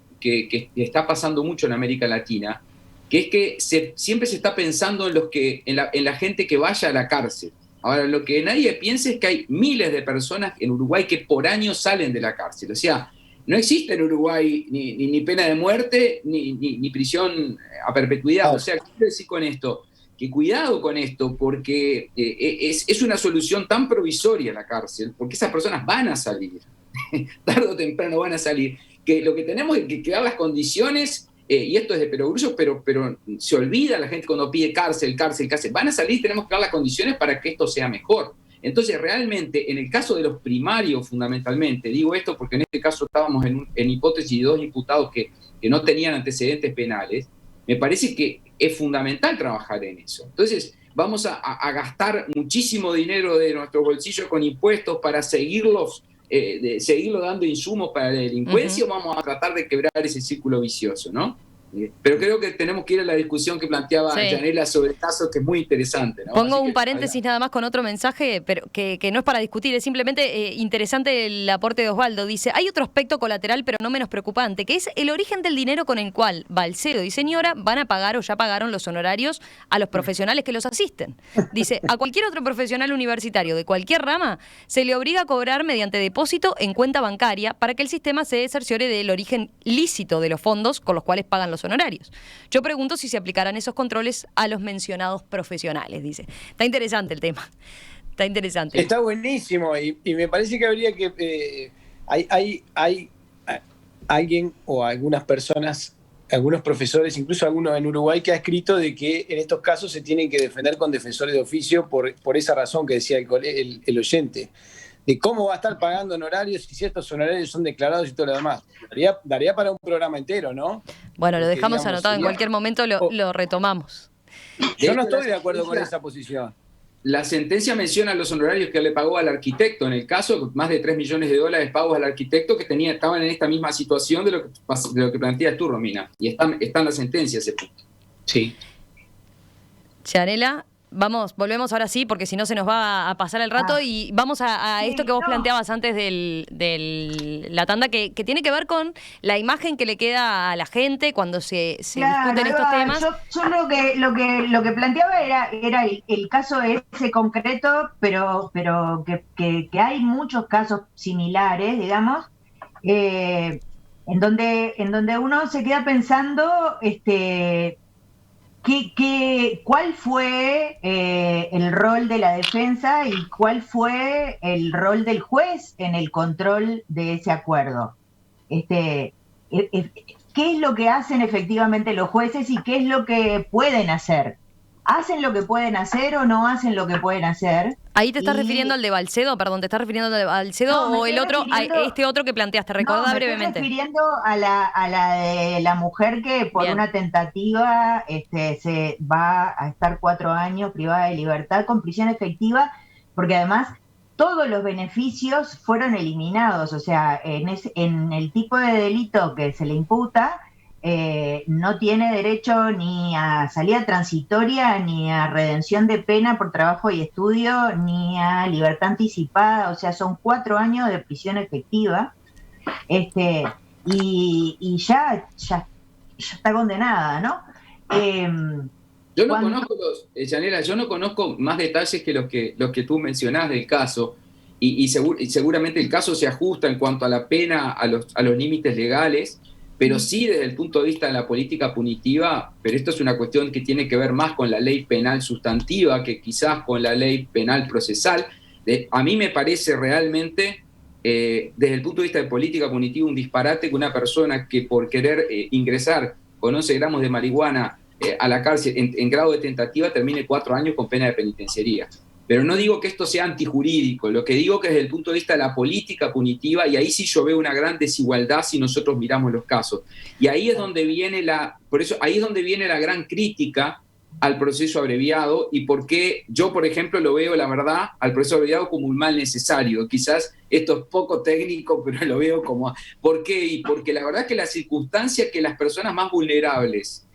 está pasando mucho en América Latina, que es que siempre se está pensando en la gente que vaya a la cárcel. Ahora, lo que nadie piensa es que hay miles de personas en Uruguay que por año salen de la cárcel. O sea, no existe en Uruguay ni pena de muerte ni prisión a perpetuidad. O sea, ¿qué quiero decir con esto? Que cuidado con esto, porque es una solución tan provisoria la cárcel, porque esas personas van a salir, tarde o temprano van a salir, que lo que tenemos es que crear las condiciones. Y esto es de perogrullo, pero se olvida la gente cuando pide cárcel. Van a salir, tenemos que dar las condiciones para que esto sea mejor. Entonces, realmente, en el caso de los primarios, fundamentalmente, digo esto porque en este caso estábamos en hipótesis de 2 imputados que no tenían antecedentes penales, me parece que es fundamental trabajar en eso. Entonces, vamos a gastar muchísimo dinero de nuestro bolsillo con impuestos para seguirlo dando insumos para la delincuencia, o vamos a tratar de quebrar ese círculo vicioso, ¿no? Pero creo que tenemos que ir a la discusión que planteaba Yanela sobre el caso, que es muy interesante, ¿no? Pongo un paréntesis nada más con otro mensaje, pero que no es para discutir, es simplemente interesante el aporte de Osvaldo. Dice, hay otro aspecto colateral, pero no menos preocupante, que es el origen del dinero con el cual Balcedo y señora van a pagar o ya pagaron los honorarios a los profesionales que los asisten. Dice, a cualquier otro profesional universitario de cualquier rama se le obliga a cobrar mediante depósito en cuenta bancaria para que el sistema se cerciore del origen lícito de los fondos con los cuales pagan los honorarios. Yo pregunto si se aplicarán esos controles a los mencionados profesionales, dice. Está interesante el tema. Está interesante. Está buenísimo y me parece que habría que... hay alguien o algunas personas, algunos profesores, incluso algunos en Uruguay, que ha escrito de que en estos casos se tienen que defender con defensores de oficio por esa razón que decía el oyente. De cómo va a estar pagando honorarios y si estos honorarios son declarados y todo lo demás. Daría para un programa entero, ¿no? Bueno, lo dejamos anotado, en cualquier momento lo retomamos. Yo no estoy de acuerdo con esa posición. La sentencia menciona los honorarios que le pagó al arquitecto, en el caso, más de $3 millones pagos al arquitecto que estaban en esta misma situación de lo que planteas tú, Romina. Y está en la sentencia ese punto. Sí. Yanela, volvemos ahora sí, porque si no se nos va a pasar el rato y vamos a esto que vos planteabas antes de la tanda, que tiene que ver con la imagen que le queda a la gente cuando se discuten estos temas. Yo lo que planteaba era el caso ese concreto, pero que hay muchos casos similares, digamos, en donde uno se queda pensando ¿cuál fue el rol de la defensa y cuál fue el rol del juez en el control de ese acuerdo? ¿Qué es lo que hacen efectivamente los jueces y qué es lo que pueden hacer? ¿Hacen lo que pueden hacer o no hacen lo que pueden hacer? ¿Ahí te estás refiriendo al de Balcedo? Perdón, ¿te estás refiriendo al de Balcedo o el otro, a este otro que planteaste? Recordá brevemente. Me estoy refiriendo a la de la mujer que por una tentativa se va a estar 4 años privada de libertad con prisión efectiva, porque además todos los beneficios fueron eliminados. O sea, en el tipo de delito que se le imputa, no tiene derecho ni a salida transitoria, ni a redención de pena por trabajo y estudio, ni a libertad anticipada. O sea, son 4 años de prisión efectiva, y ya está condenada, ¿no? Yo no conozco Yanela, yo no conozco más detalles que los que tú mencionás del caso, y seguramente el caso se ajusta en cuanto a la pena a los límites legales, pero sí desde el punto de vista de la política punitiva, pero esto es una cuestión que tiene que ver más con la ley penal sustantiva que quizás con la ley penal procesal. A mí me parece realmente, desde el punto de vista de política punitiva, un disparate que una persona que por querer ingresar con 11 gramos de marihuana a la cárcel en grado de tentativa termine 4 años con pena de penitenciaría. Pero no digo que esto sea antijurídico, lo que digo que desde el punto de vista de la política punitiva, y ahí sí yo veo una gran desigualdad si nosotros miramos los casos. Y ahí es donde viene la gran crítica al proceso abreviado y por qué yo, por ejemplo, lo veo, la verdad, al proceso abreviado como un mal necesario. Quizás esto es poco técnico, pero lo veo como... ¿Por qué? Y porque la verdad que la circunstancia que las personas más vulnerables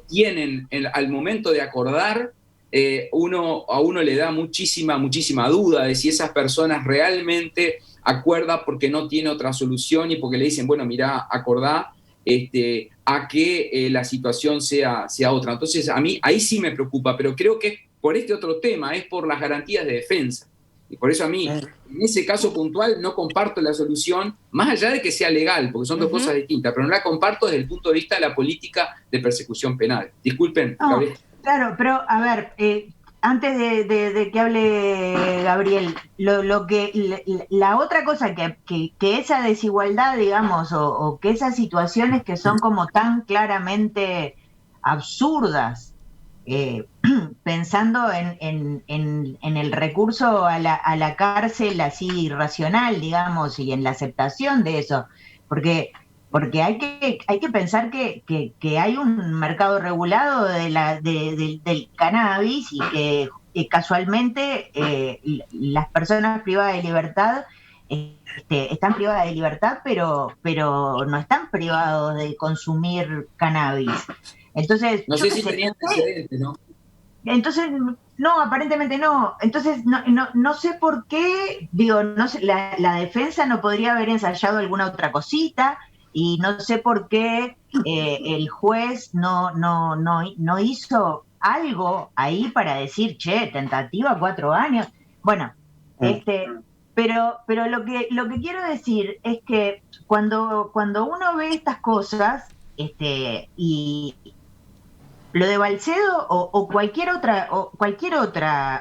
tienen al momento de acordar, a uno le da muchísima duda de si esas personas realmente acuerdan porque no tiene otra solución y porque le dicen, bueno, mirá, acordá, a que la situación sea otra. Entonces, a mí ahí sí me preocupa, pero creo que por este otro tema, es por las garantías de defensa. Y por eso a mí, en ese caso puntual, no comparto la solución, más allá de que sea legal, porque son dos cosas distintas, pero no la comparto desde el punto de vista de la política de persecución penal. Disculpen, No, Gabriel. claro, pero a ver, antes de que hable Gabriel, la otra cosa que esa desigualdad, digamos, o que esas situaciones que son como tan claramente absurdas, pensando en el recurso a la cárcel así irracional, digamos, y en la aceptación de eso, porque hay que pensar que hay un mercado regulado del cannabis y que casualmente las personas privadas de libertad están privadas de libertad, pero no están privados de consumir cannabis. Entonces, no sé si tenían antecedentes, ¿no? Entonces, no, aparentemente no. Entonces, no sé por qué, digo, no sé, la defensa no podría haber ensayado alguna otra cosita y no sé por qué el juez no hizo algo ahí para decir, che, tentativa 4 años. Bueno, pero lo que quiero decir es que cuando uno ve estas cosas, y lo de Balcedo o cualquier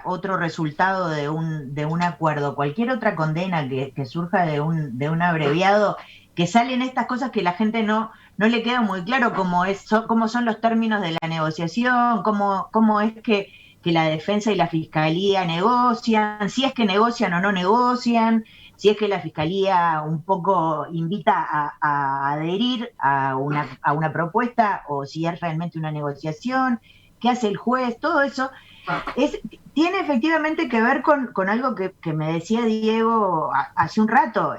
otro resultado de un acuerdo, cualquier otra condena que surja de un abreviado, que salen estas cosas que la gente no le queda muy claro cómo son los términos de la negociación, cómo es que la defensa y la fiscalía negocian, si es que negocian o no negocian, si es que la fiscalía un poco invita a adherir a una propuesta o si es realmente una negociación, qué hace el juez, todo eso tiene efectivamente que ver con algo que me decía Diego hace un rato.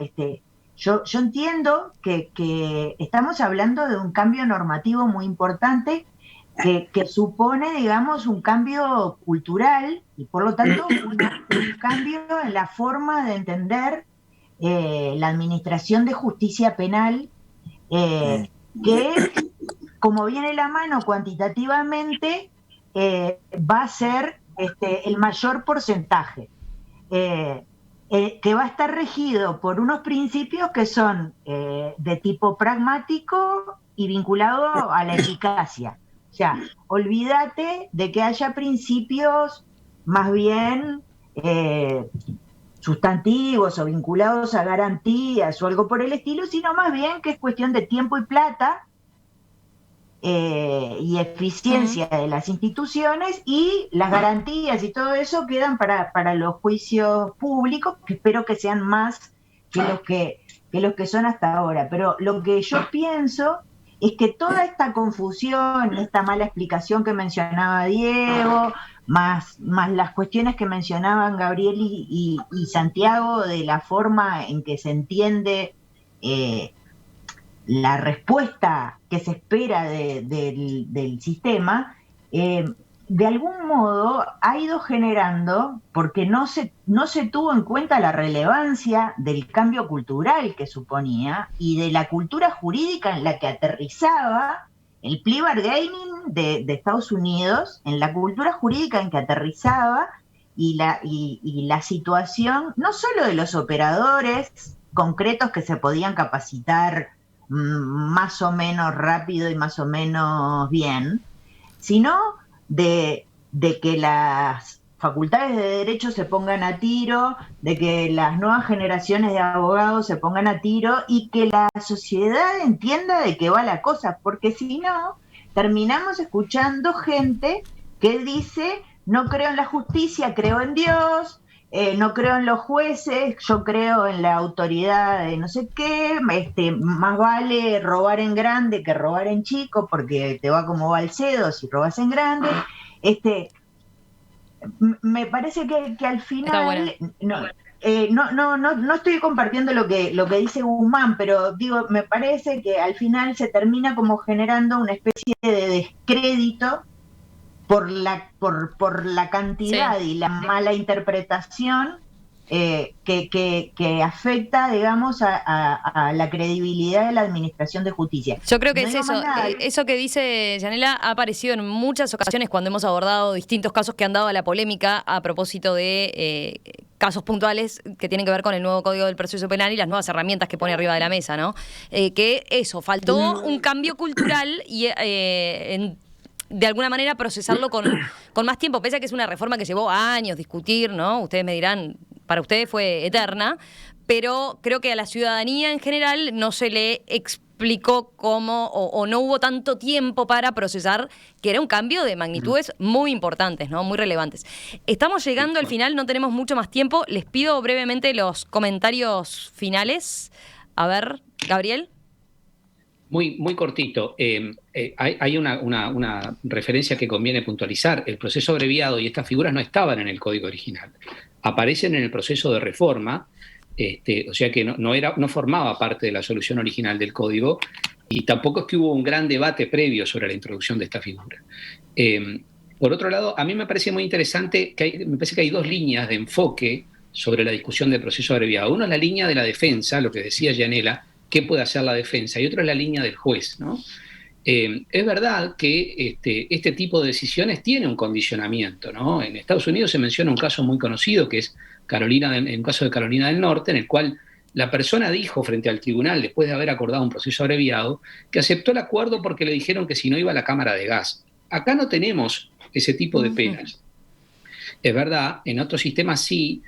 Yo entiendo que estamos hablando de un cambio normativo muy importante que supone, digamos, un cambio cultural y por lo tanto un cambio en la forma de entender la administración de justicia penal, que como viene la mano cuantitativamente, va a ser el mayor porcentaje, que va a estar regido por unos principios que son de tipo pragmático y vinculado a la eficacia. O sea, olvídate de que haya principios más bien sustantivos o vinculados a garantías o algo por el estilo, sino más bien que es cuestión de tiempo y plata y eficiencia de las instituciones, y las garantías y todo eso quedan para los juicios públicos, que espero que sean más que los que son hasta ahora. Pero lo que yo pienso es que toda esta confusión, esta mala explicación que mencionaba Diego, más las cuestiones que mencionaban Gabriel y Santiago de la forma en que se entiende la respuesta que se espera del sistema, de algún modo ha ido generando, porque no se tuvo en cuenta la relevancia del cambio cultural que suponía y de la cultura jurídica en la que aterrizaba el plea bargaining de Estados Unidos, en la cultura jurídica en que aterrizaba y la situación no solo de los operadores concretos que se podían capacitar más o menos rápido y más o menos bien, sino de que las facultades de derecho se pongan a tiro, de que las nuevas generaciones de abogados se pongan a tiro y que la sociedad entienda de qué va la cosa, porque si no, terminamos escuchando gente que dice: no creo en la justicia, creo en Dios, no creo en los jueces, yo creo en la autoridad de no sé qué, más vale robar en grande que robar en chico, porque te va como Balcedo si robas en grande. Me parece que al final no estoy compartiendo lo que dice Guzmán, pero digo, me parece que al final se termina como generando una especie de descrédito por la cantidad y la mala interpretación que afecta, digamos, a la credibilidad de la administración de justicia. Yo creo que es eso. Eso que dice Yanela ha aparecido en muchas ocasiones cuando hemos abordado distintos casos que han dado a la polémica a propósito de casos puntuales que tienen que ver con el nuevo Código del Proceso Penal y las nuevas herramientas que pone arriba de la mesa, ¿no? Que eso, faltó un cambio cultural y de alguna manera procesarlo con más tiempo, pese a que es una reforma que llevó años discutir, ¿no? Ustedes me dirán, para ustedes fue eterna, pero creo que a la ciudadanía en general no se le explicó cómo, o no hubo tanto tiempo para procesar que era un cambio de magnitudes muy importantes, ¿no? Muy relevantes. Estamos llegando al final, no tenemos mucho más tiempo. Les pido brevemente los comentarios finales. A ver, Gabriel. Muy cortito. Hay una referencia que conviene puntualizar. El proceso abreviado y estas figuras no estaban en el código original. Aparecen en el proceso de reforma, o sea que no formaba parte de la solución original del código, y tampoco es que hubo un gran debate previo sobre la introducción de esta figura. Por otro lado, a mí me parece muy interesante me parece que hay dos líneas de enfoque sobre la discusión del proceso abreviado. Una es la línea de la defensa, lo que decía Yanela, qué puede hacer la defensa, y otra es la línea del juez, ¿no? Es verdad que este tipo de decisiones tiene un condicionamiento, ¿no? En Estados Unidos se menciona un caso muy conocido que es un caso de Carolina del Norte, en el cual la persona dijo frente al tribunal, después de haber acordado un proceso abreviado, que aceptó el acuerdo porque le dijeron que si no iba a la cámara de gas. Acá no tenemos ese tipo de penas. Es verdad, en otros sistemas sí,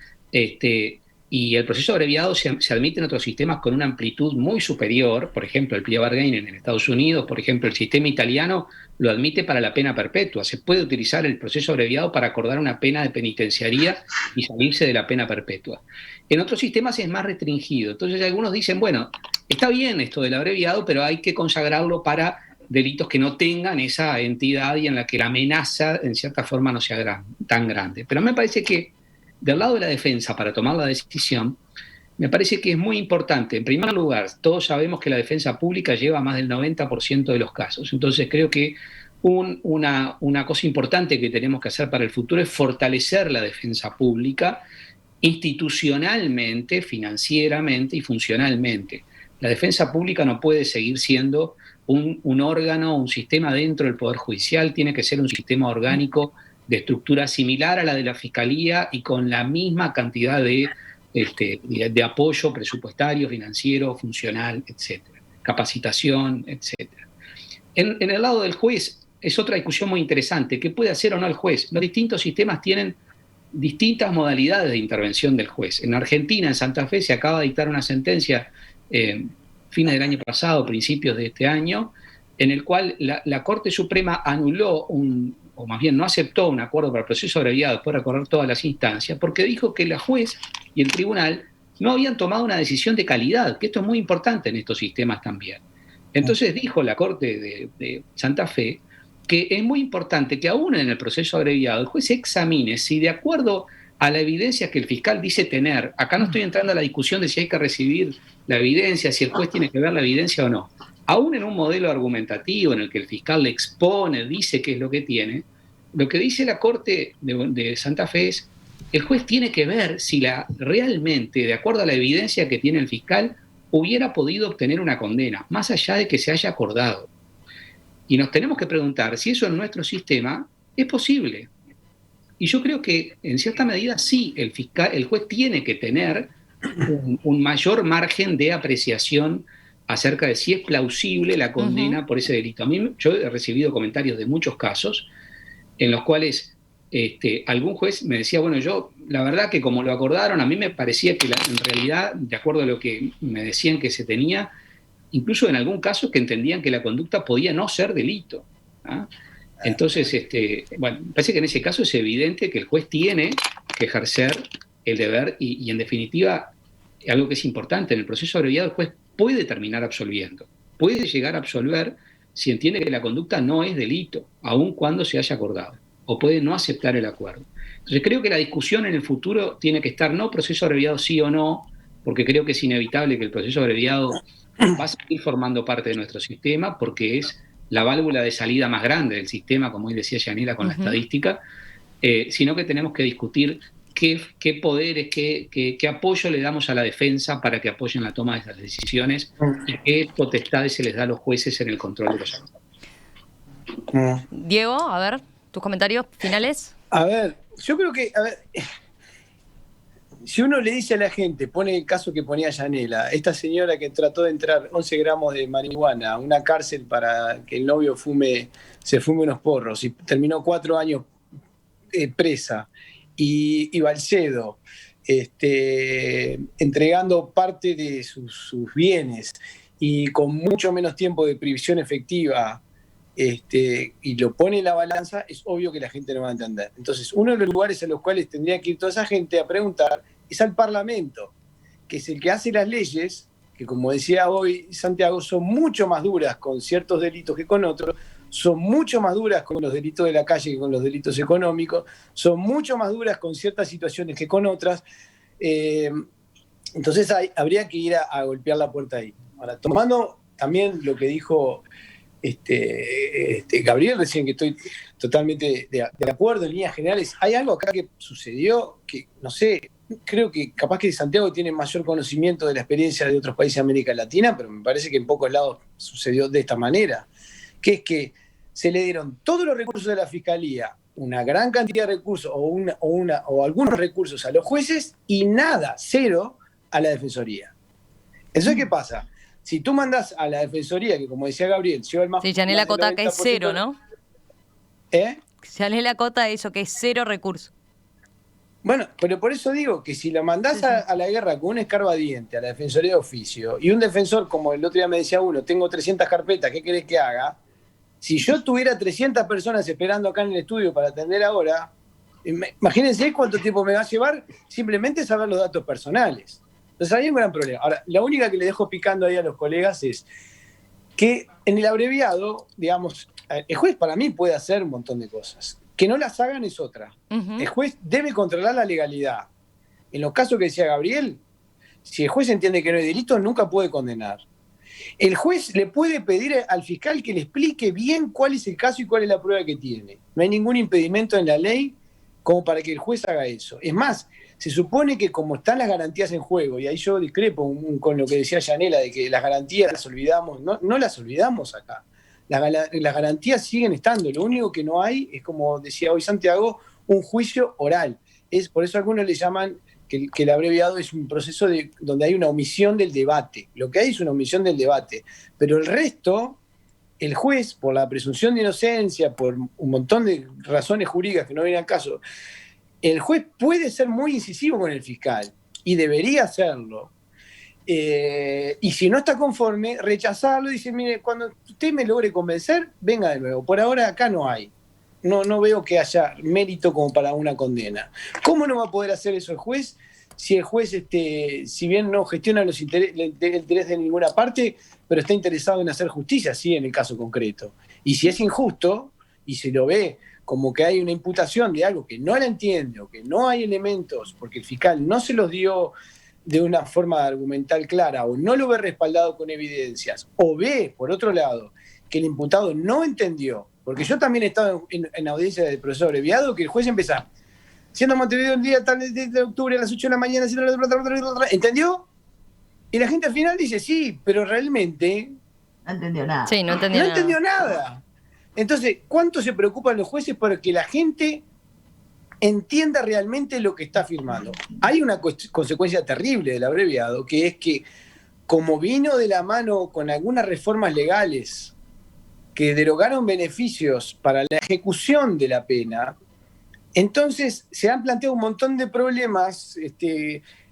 y el proceso abreviado se admite en otros sistemas con una amplitud muy superior, por ejemplo, el plea bargaining en Estados Unidos, por ejemplo, el sistema italiano lo admite para la pena perpetua. Se puede utilizar el proceso abreviado para acordar una pena de penitenciaría y salirse de la pena perpetua. En otros sistemas es más restringido. Entonces algunos dicen, bueno, está bien esto del abreviado, pero hay que consagrarlo para delitos que no tengan esa entidad y en la que la amenaza, en cierta forma, no sea tan grande. Pero me parece que del lado de la defensa, para tomar la decisión, me parece que es muy importante. En primer lugar, todos sabemos que la defensa pública lleva más del 90% de los casos. Entonces creo que una cosa importante que tenemos que hacer para el futuro es fortalecer la defensa pública institucionalmente, financieramente y funcionalmente. La defensa pública no puede seguir siendo un órgano, un sistema dentro del Poder Judicial, tiene que ser un sistema orgánico de estructura similar a la de la Fiscalía y con la misma cantidad de apoyo presupuestario, financiero, funcional, etcétera, capacitación, etcétera. En el lado del juez es otra discusión muy interesante. ¿Qué puede hacer o no el juez? Los distintos sistemas tienen distintas modalidades de intervención del juez. En Argentina, en Santa Fe, se acaba de dictar una sentencia fines del año pasado, principios de este año, en el cual la Corte Suprema anuló o más bien no aceptó un acuerdo para el proceso abreviado después de recorrer todas las instancias, porque dijo que la juez y el tribunal no habían tomado una decisión de calidad, que esto es muy importante en estos sistemas también. Entonces dijo la Corte de Santa Fe que es muy importante que aún en el proceso abreviado el juez examine si de acuerdo a la evidencia que el fiscal dice tener, acá no estoy entrando a la discusión de si hay que recibir la evidencia, si el juez tiene que ver la evidencia o no, aún en un modelo argumentativo en el que el fiscal le expone, dice qué es lo que tiene, lo que dice la Corte de Santa Fe es, el juez tiene que ver si realmente, de acuerdo a la evidencia que tiene el fiscal, hubiera podido obtener una condena, más allá de que se haya acordado. Y nos tenemos que preguntar si eso en nuestro sistema es posible. Y yo creo que, en cierta medida, sí, el juez tiene que tener un mayor margen de apreciación acerca de si es plausible la condena por ese delito. Yo he recibido comentarios de muchos casos en los cuales algún juez me decía, bueno, yo la verdad que como lo acordaron, a mí me parecía que en realidad, de acuerdo a lo que me decían que se tenía, incluso en algún caso que entendían que la conducta podía no ser delito. ¿Ah? Entonces, bueno, me parece que en ese caso es evidente que el juez tiene que ejercer el deber y en definitiva, algo que es importante, en el proceso abreviado el juez puede terminar absolviendo, puede llegar a absolver si entiende que la conducta no es delito, aun cuando se haya acordado, o puede no aceptar el acuerdo. Entonces creo que la discusión en el futuro tiene que estar no proceso abreviado sí o no, porque creo que es inevitable que el proceso abreviado va a seguir formando parte de nuestro sistema, porque es la válvula de salida más grande del sistema, como hoy decía Yanela con la estadística, sino que tenemos que discutir qué poderes, qué apoyo le damos a la defensa para que apoyen la toma de esas decisiones y qué potestades se les da a los jueces en el control de los actos. Diego, a ver, tus comentarios finales. A ver, yo creo que, si uno le dice a la gente, pone el caso que ponía Yanela, esta señora que trató de entrar 11 gramos de marihuana a una cárcel para que el novio se fume unos porros y terminó 4 años presa, y Balcedo entregando parte de sus bienes y con mucho menos tiempo de prisión efectiva, y lo pone en la balanza, es obvio que la gente no va a entender. Entonces, uno de los lugares a los cuales tendría que ir toda esa gente a preguntar es al Parlamento, que es el que hace las leyes, que como decía hoy Santiago, son mucho más duras con ciertos delitos que con otros, son mucho más duras con los delitos de la calle que con los delitos económicos, son mucho más duras con ciertas situaciones que con otras. Entonces habría que ir a golpear la puerta ahí. Ahora, tomando también lo que dijo Gabriel recién, que estoy totalmente de acuerdo en líneas generales, hay algo acá que sucedió que, no sé, creo que capaz que Santiago tiene mayor conocimiento de la experiencia de otros países de América Latina, pero me parece que en pocos lados sucedió de esta manera, que es que se le dieron todos los recursos de la Fiscalía, una gran cantidad de recursos o algunos recursos a los jueces y nada, cero, a la Defensoría. Entonces, ¿qué pasa? Si tú mandas a la Defensoría, que como decía Gabriel, lleva el más... Sí, Yanela acota que es cero, ¿no? Yanela acota eso, que es cero recursos. Bueno, pero por eso digo que si la mandás a la guerra con un escarbadiente a la Defensoría de Oficio y un defensor, como el otro día me decía uno, tengo 300 carpetas, ¿qué querés que haga? Si yo tuviera 300 personas esperando acá en el estudio para atender ahora, imagínense cuánto tiempo me va a llevar simplemente saber los datos personales. Entonces hay un gran problema. Ahora, la única que le dejo picando ahí a los colegas es que en el abreviado, digamos, el juez para mí puede hacer un montón de cosas. Que no las hagan es otra. El juez debe controlar la legalidad. En los casos que decía Gabriel, si el juez entiende que no hay delito, nunca puede condenar. El juez le puede pedir al fiscal que le explique bien cuál es el caso y cuál es la prueba que tiene. No hay ningún impedimento en la ley como para que el juez haga eso. Es más, se supone que como están las garantías en juego, y ahí yo discrepo con lo que decía Yanela, de que las garantías las olvidamos, no las olvidamos acá. Las garantías siguen estando, lo único que no hay es, como decía hoy Santiago, un juicio oral. Por eso algunos le llaman que el abreviado es un proceso donde hay una omisión del debate. Lo que hay es una omisión del debate. Pero el resto, el juez, por la presunción de inocencia, por un montón de razones jurídicas que no vienen al caso, el juez puede ser muy incisivo con el fiscal y debería hacerlo. Y si no está conforme, rechazarlo y decir, mire, cuando usted me logre convencer, venga de nuevo. Por ahora acá no hay. No veo que haya mérito como para una condena. ¿Cómo no va a poder hacer eso el juez? Si el juez, si bien no gestiona el interés de ninguna parte, pero está interesado en hacer justicia, sí, en el caso concreto. Y si es injusto, y se lo ve como que hay una imputación de algo que no la entiende o que no hay elementos, porque el fiscal no se los dio de una forma argumental clara o no lo ve respaldado con evidencias, o ve, por otro lado, que el imputado no entendió, porque yo también he estado en audiencia del proceso abreviado, que el juez empieza, siendo Montevideo el día tal de octubre a las 8 de la mañana, ¿entendió? Y la gente al final dice, sí, pero realmente... No entendió nada. Sí, no entendió nada. Entonces, ¿cuánto se preocupan los jueces para que la gente entienda realmente lo que está firmando? Hay una consecuencia terrible del abreviado, que es que, como vino de la mano con algunas reformas legales que derogaron beneficios para la ejecución de la pena, entonces se han planteado un montón de problemas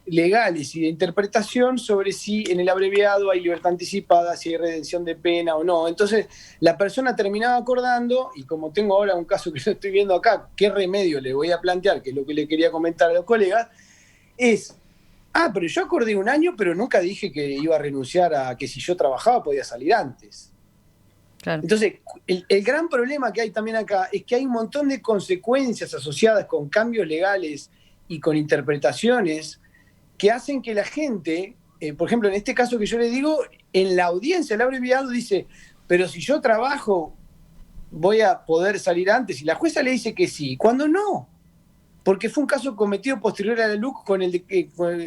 legales y de interpretación sobre si en el abreviado hay libertad anticipada, si hay redención de pena o no. Entonces la persona terminaba acordando, y como tengo ahora un caso que yo estoy viendo acá, ¿qué remedio le voy a plantear? Que es lo que le quería comentar a los colegas. es, pero yo acordé un año, pero nunca dije que iba a renunciar a que si yo trabajaba podía salir antes. Claro. Entonces, el gran problema que hay también acá es que hay un montón de consecuencias asociadas con cambios legales y con interpretaciones que hacen que la gente, por ejemplo, en este caso que yo le digo, en la audiencia, el abreviado dice, pero si yo trabajo, voy a poder salir antes. Y la jueza le dice que sí, cuando no. Porque fue un caso cometido posterior a la luz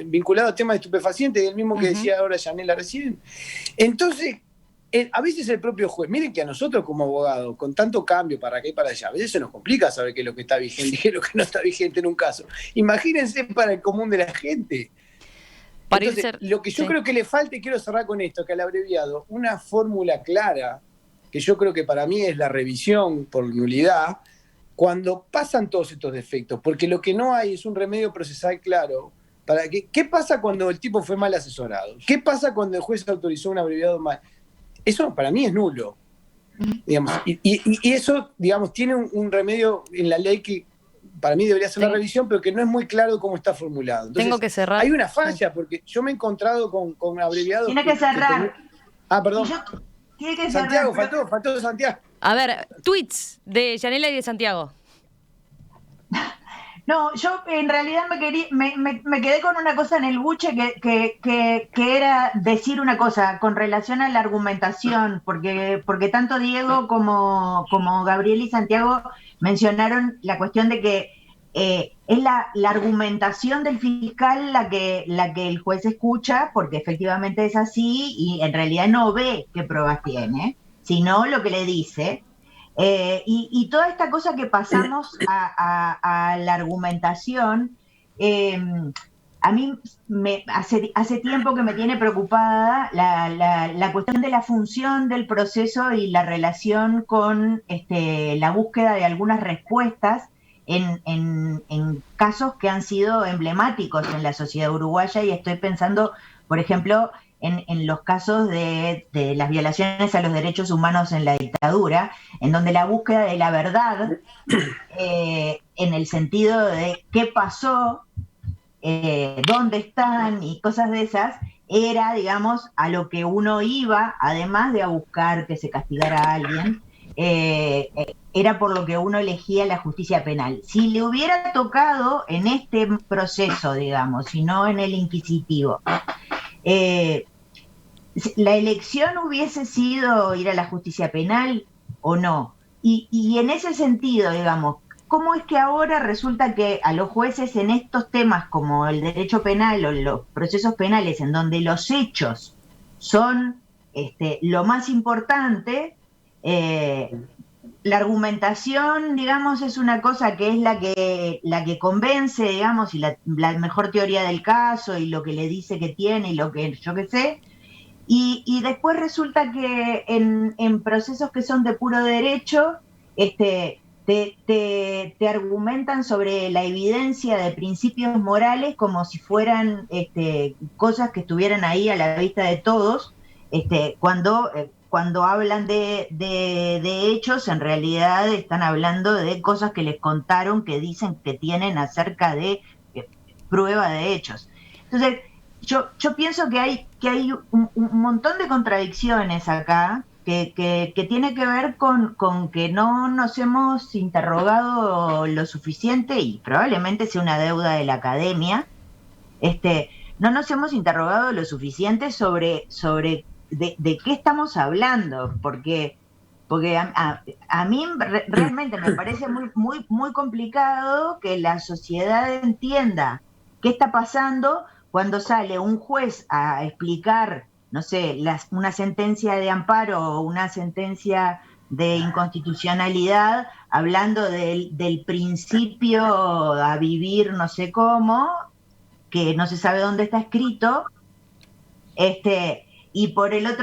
vinculado al tema de estupefacientes, el mismo que decía ahora Yanela recién. Entonces, a veces el propio juez, miren que a nosotros como abogados, con tanto cambio para acá y para allá, a veces se nos complica saber qué es lo que está vigente y qué es lo que no está vigente en un caso. Imagínense para el común de la gente. Entonces, lo que yo creo que le falta, y quiero cerrar con esto, que al abreviado, una fórmula clara, que yo creo que para mí es la revisión por nulidad, cuando pasan todos estos defectos, porque lo que no hay es un remedio procesal claro. ¿Qué pasa cuando el tipo fue mal asesorado? ¿Qué pasa cuando el juez autorizó un abreviado mal? Eso para mí es nulo. Digamos, y eso, digamos, tiene un remedio en la ley que para mí debería ser la revisión, pero que no es muy claro cómo está formulado. Entonces, tengo que cerrar. Hay una falla, porque yo me he encontrado con abreviados. Tiene que cerrar. Perdón. Tiene que Santiago, cerrar. faltó Santiago. A ver, tweets de Yanela y de Santiago. No, yo en realidad me quedé con una cosa en el buche que era decir una cosa con relación a la argumentación, porque tanto Diego como Gabriel y Santiago mencionaron la cuestión de que es la argumentación del fiscal la que el juez escucha, porque efectivamente es así, y en realidad no ve qué pruebas tiene, sino lo que le dice. Y toda esta cosa que pasamos a la argumentación, a mí hace tiempo que me tiene preocupada la cuestión de la función del proceso y la relación con la búsqueda de algunas respuestas en casos que han sido emblemáticos en la sociedad uruguaya, y estoy pensando, por ejemplo, en los casos de las violaciones a los derechos humanos en la dictadura, en donde la búsqueda de la verdad, en el sentido de qué pasó, dónde están y cosas de esas, era, digamos, a lo que uno iba, además de a buscar que se castigara a alguien, era por lo que uno elegía la justicia penal. Si le hubiera tocado en este proceso, digamos, y no en el inquisitivo, la elección hubiese sido ir a la justicia penal o no. Y en ese sentido, digamos, ¿cómo es que ahora resulta que a los jueces en estos temas como el derecho penal o los procesos penales, en donde los hechos son lo más importante, la argumentación, digamos, es una cosa que es la que convence, digamos, y la mejor teoría del caso y lo que le dice que tiene y lo que yo qué sé, y después resulta que en procesos que son de puro derecho, te argumentan sobre la evidencia de principios morales como si fueran cosas que estuvieran ahí a la vista de todos, cuando hablan de hechos, en realidad están hablando de cosas que les contaron, que dicen que tienen acerca de prueba de hechos. Entonces, yo pienso que hay un montón de contradicciones acá que tiene que ver con que no nos hemos interrogado lo suficiente, y probablemente sea una deuda de la academia, no nos hemos interrogado lo suficiente sobre de qué estamos hablando, porque a mí realmente me parece muy complicado que la sociedad entienda qué está pasando cuando sale un juez a explicar, no sé, una sentencia de amparo o una sentencia de inconstitucionalidad, hablando del principio a vivir no sé cómo, que no se sabe dónde está escrito, y por el otro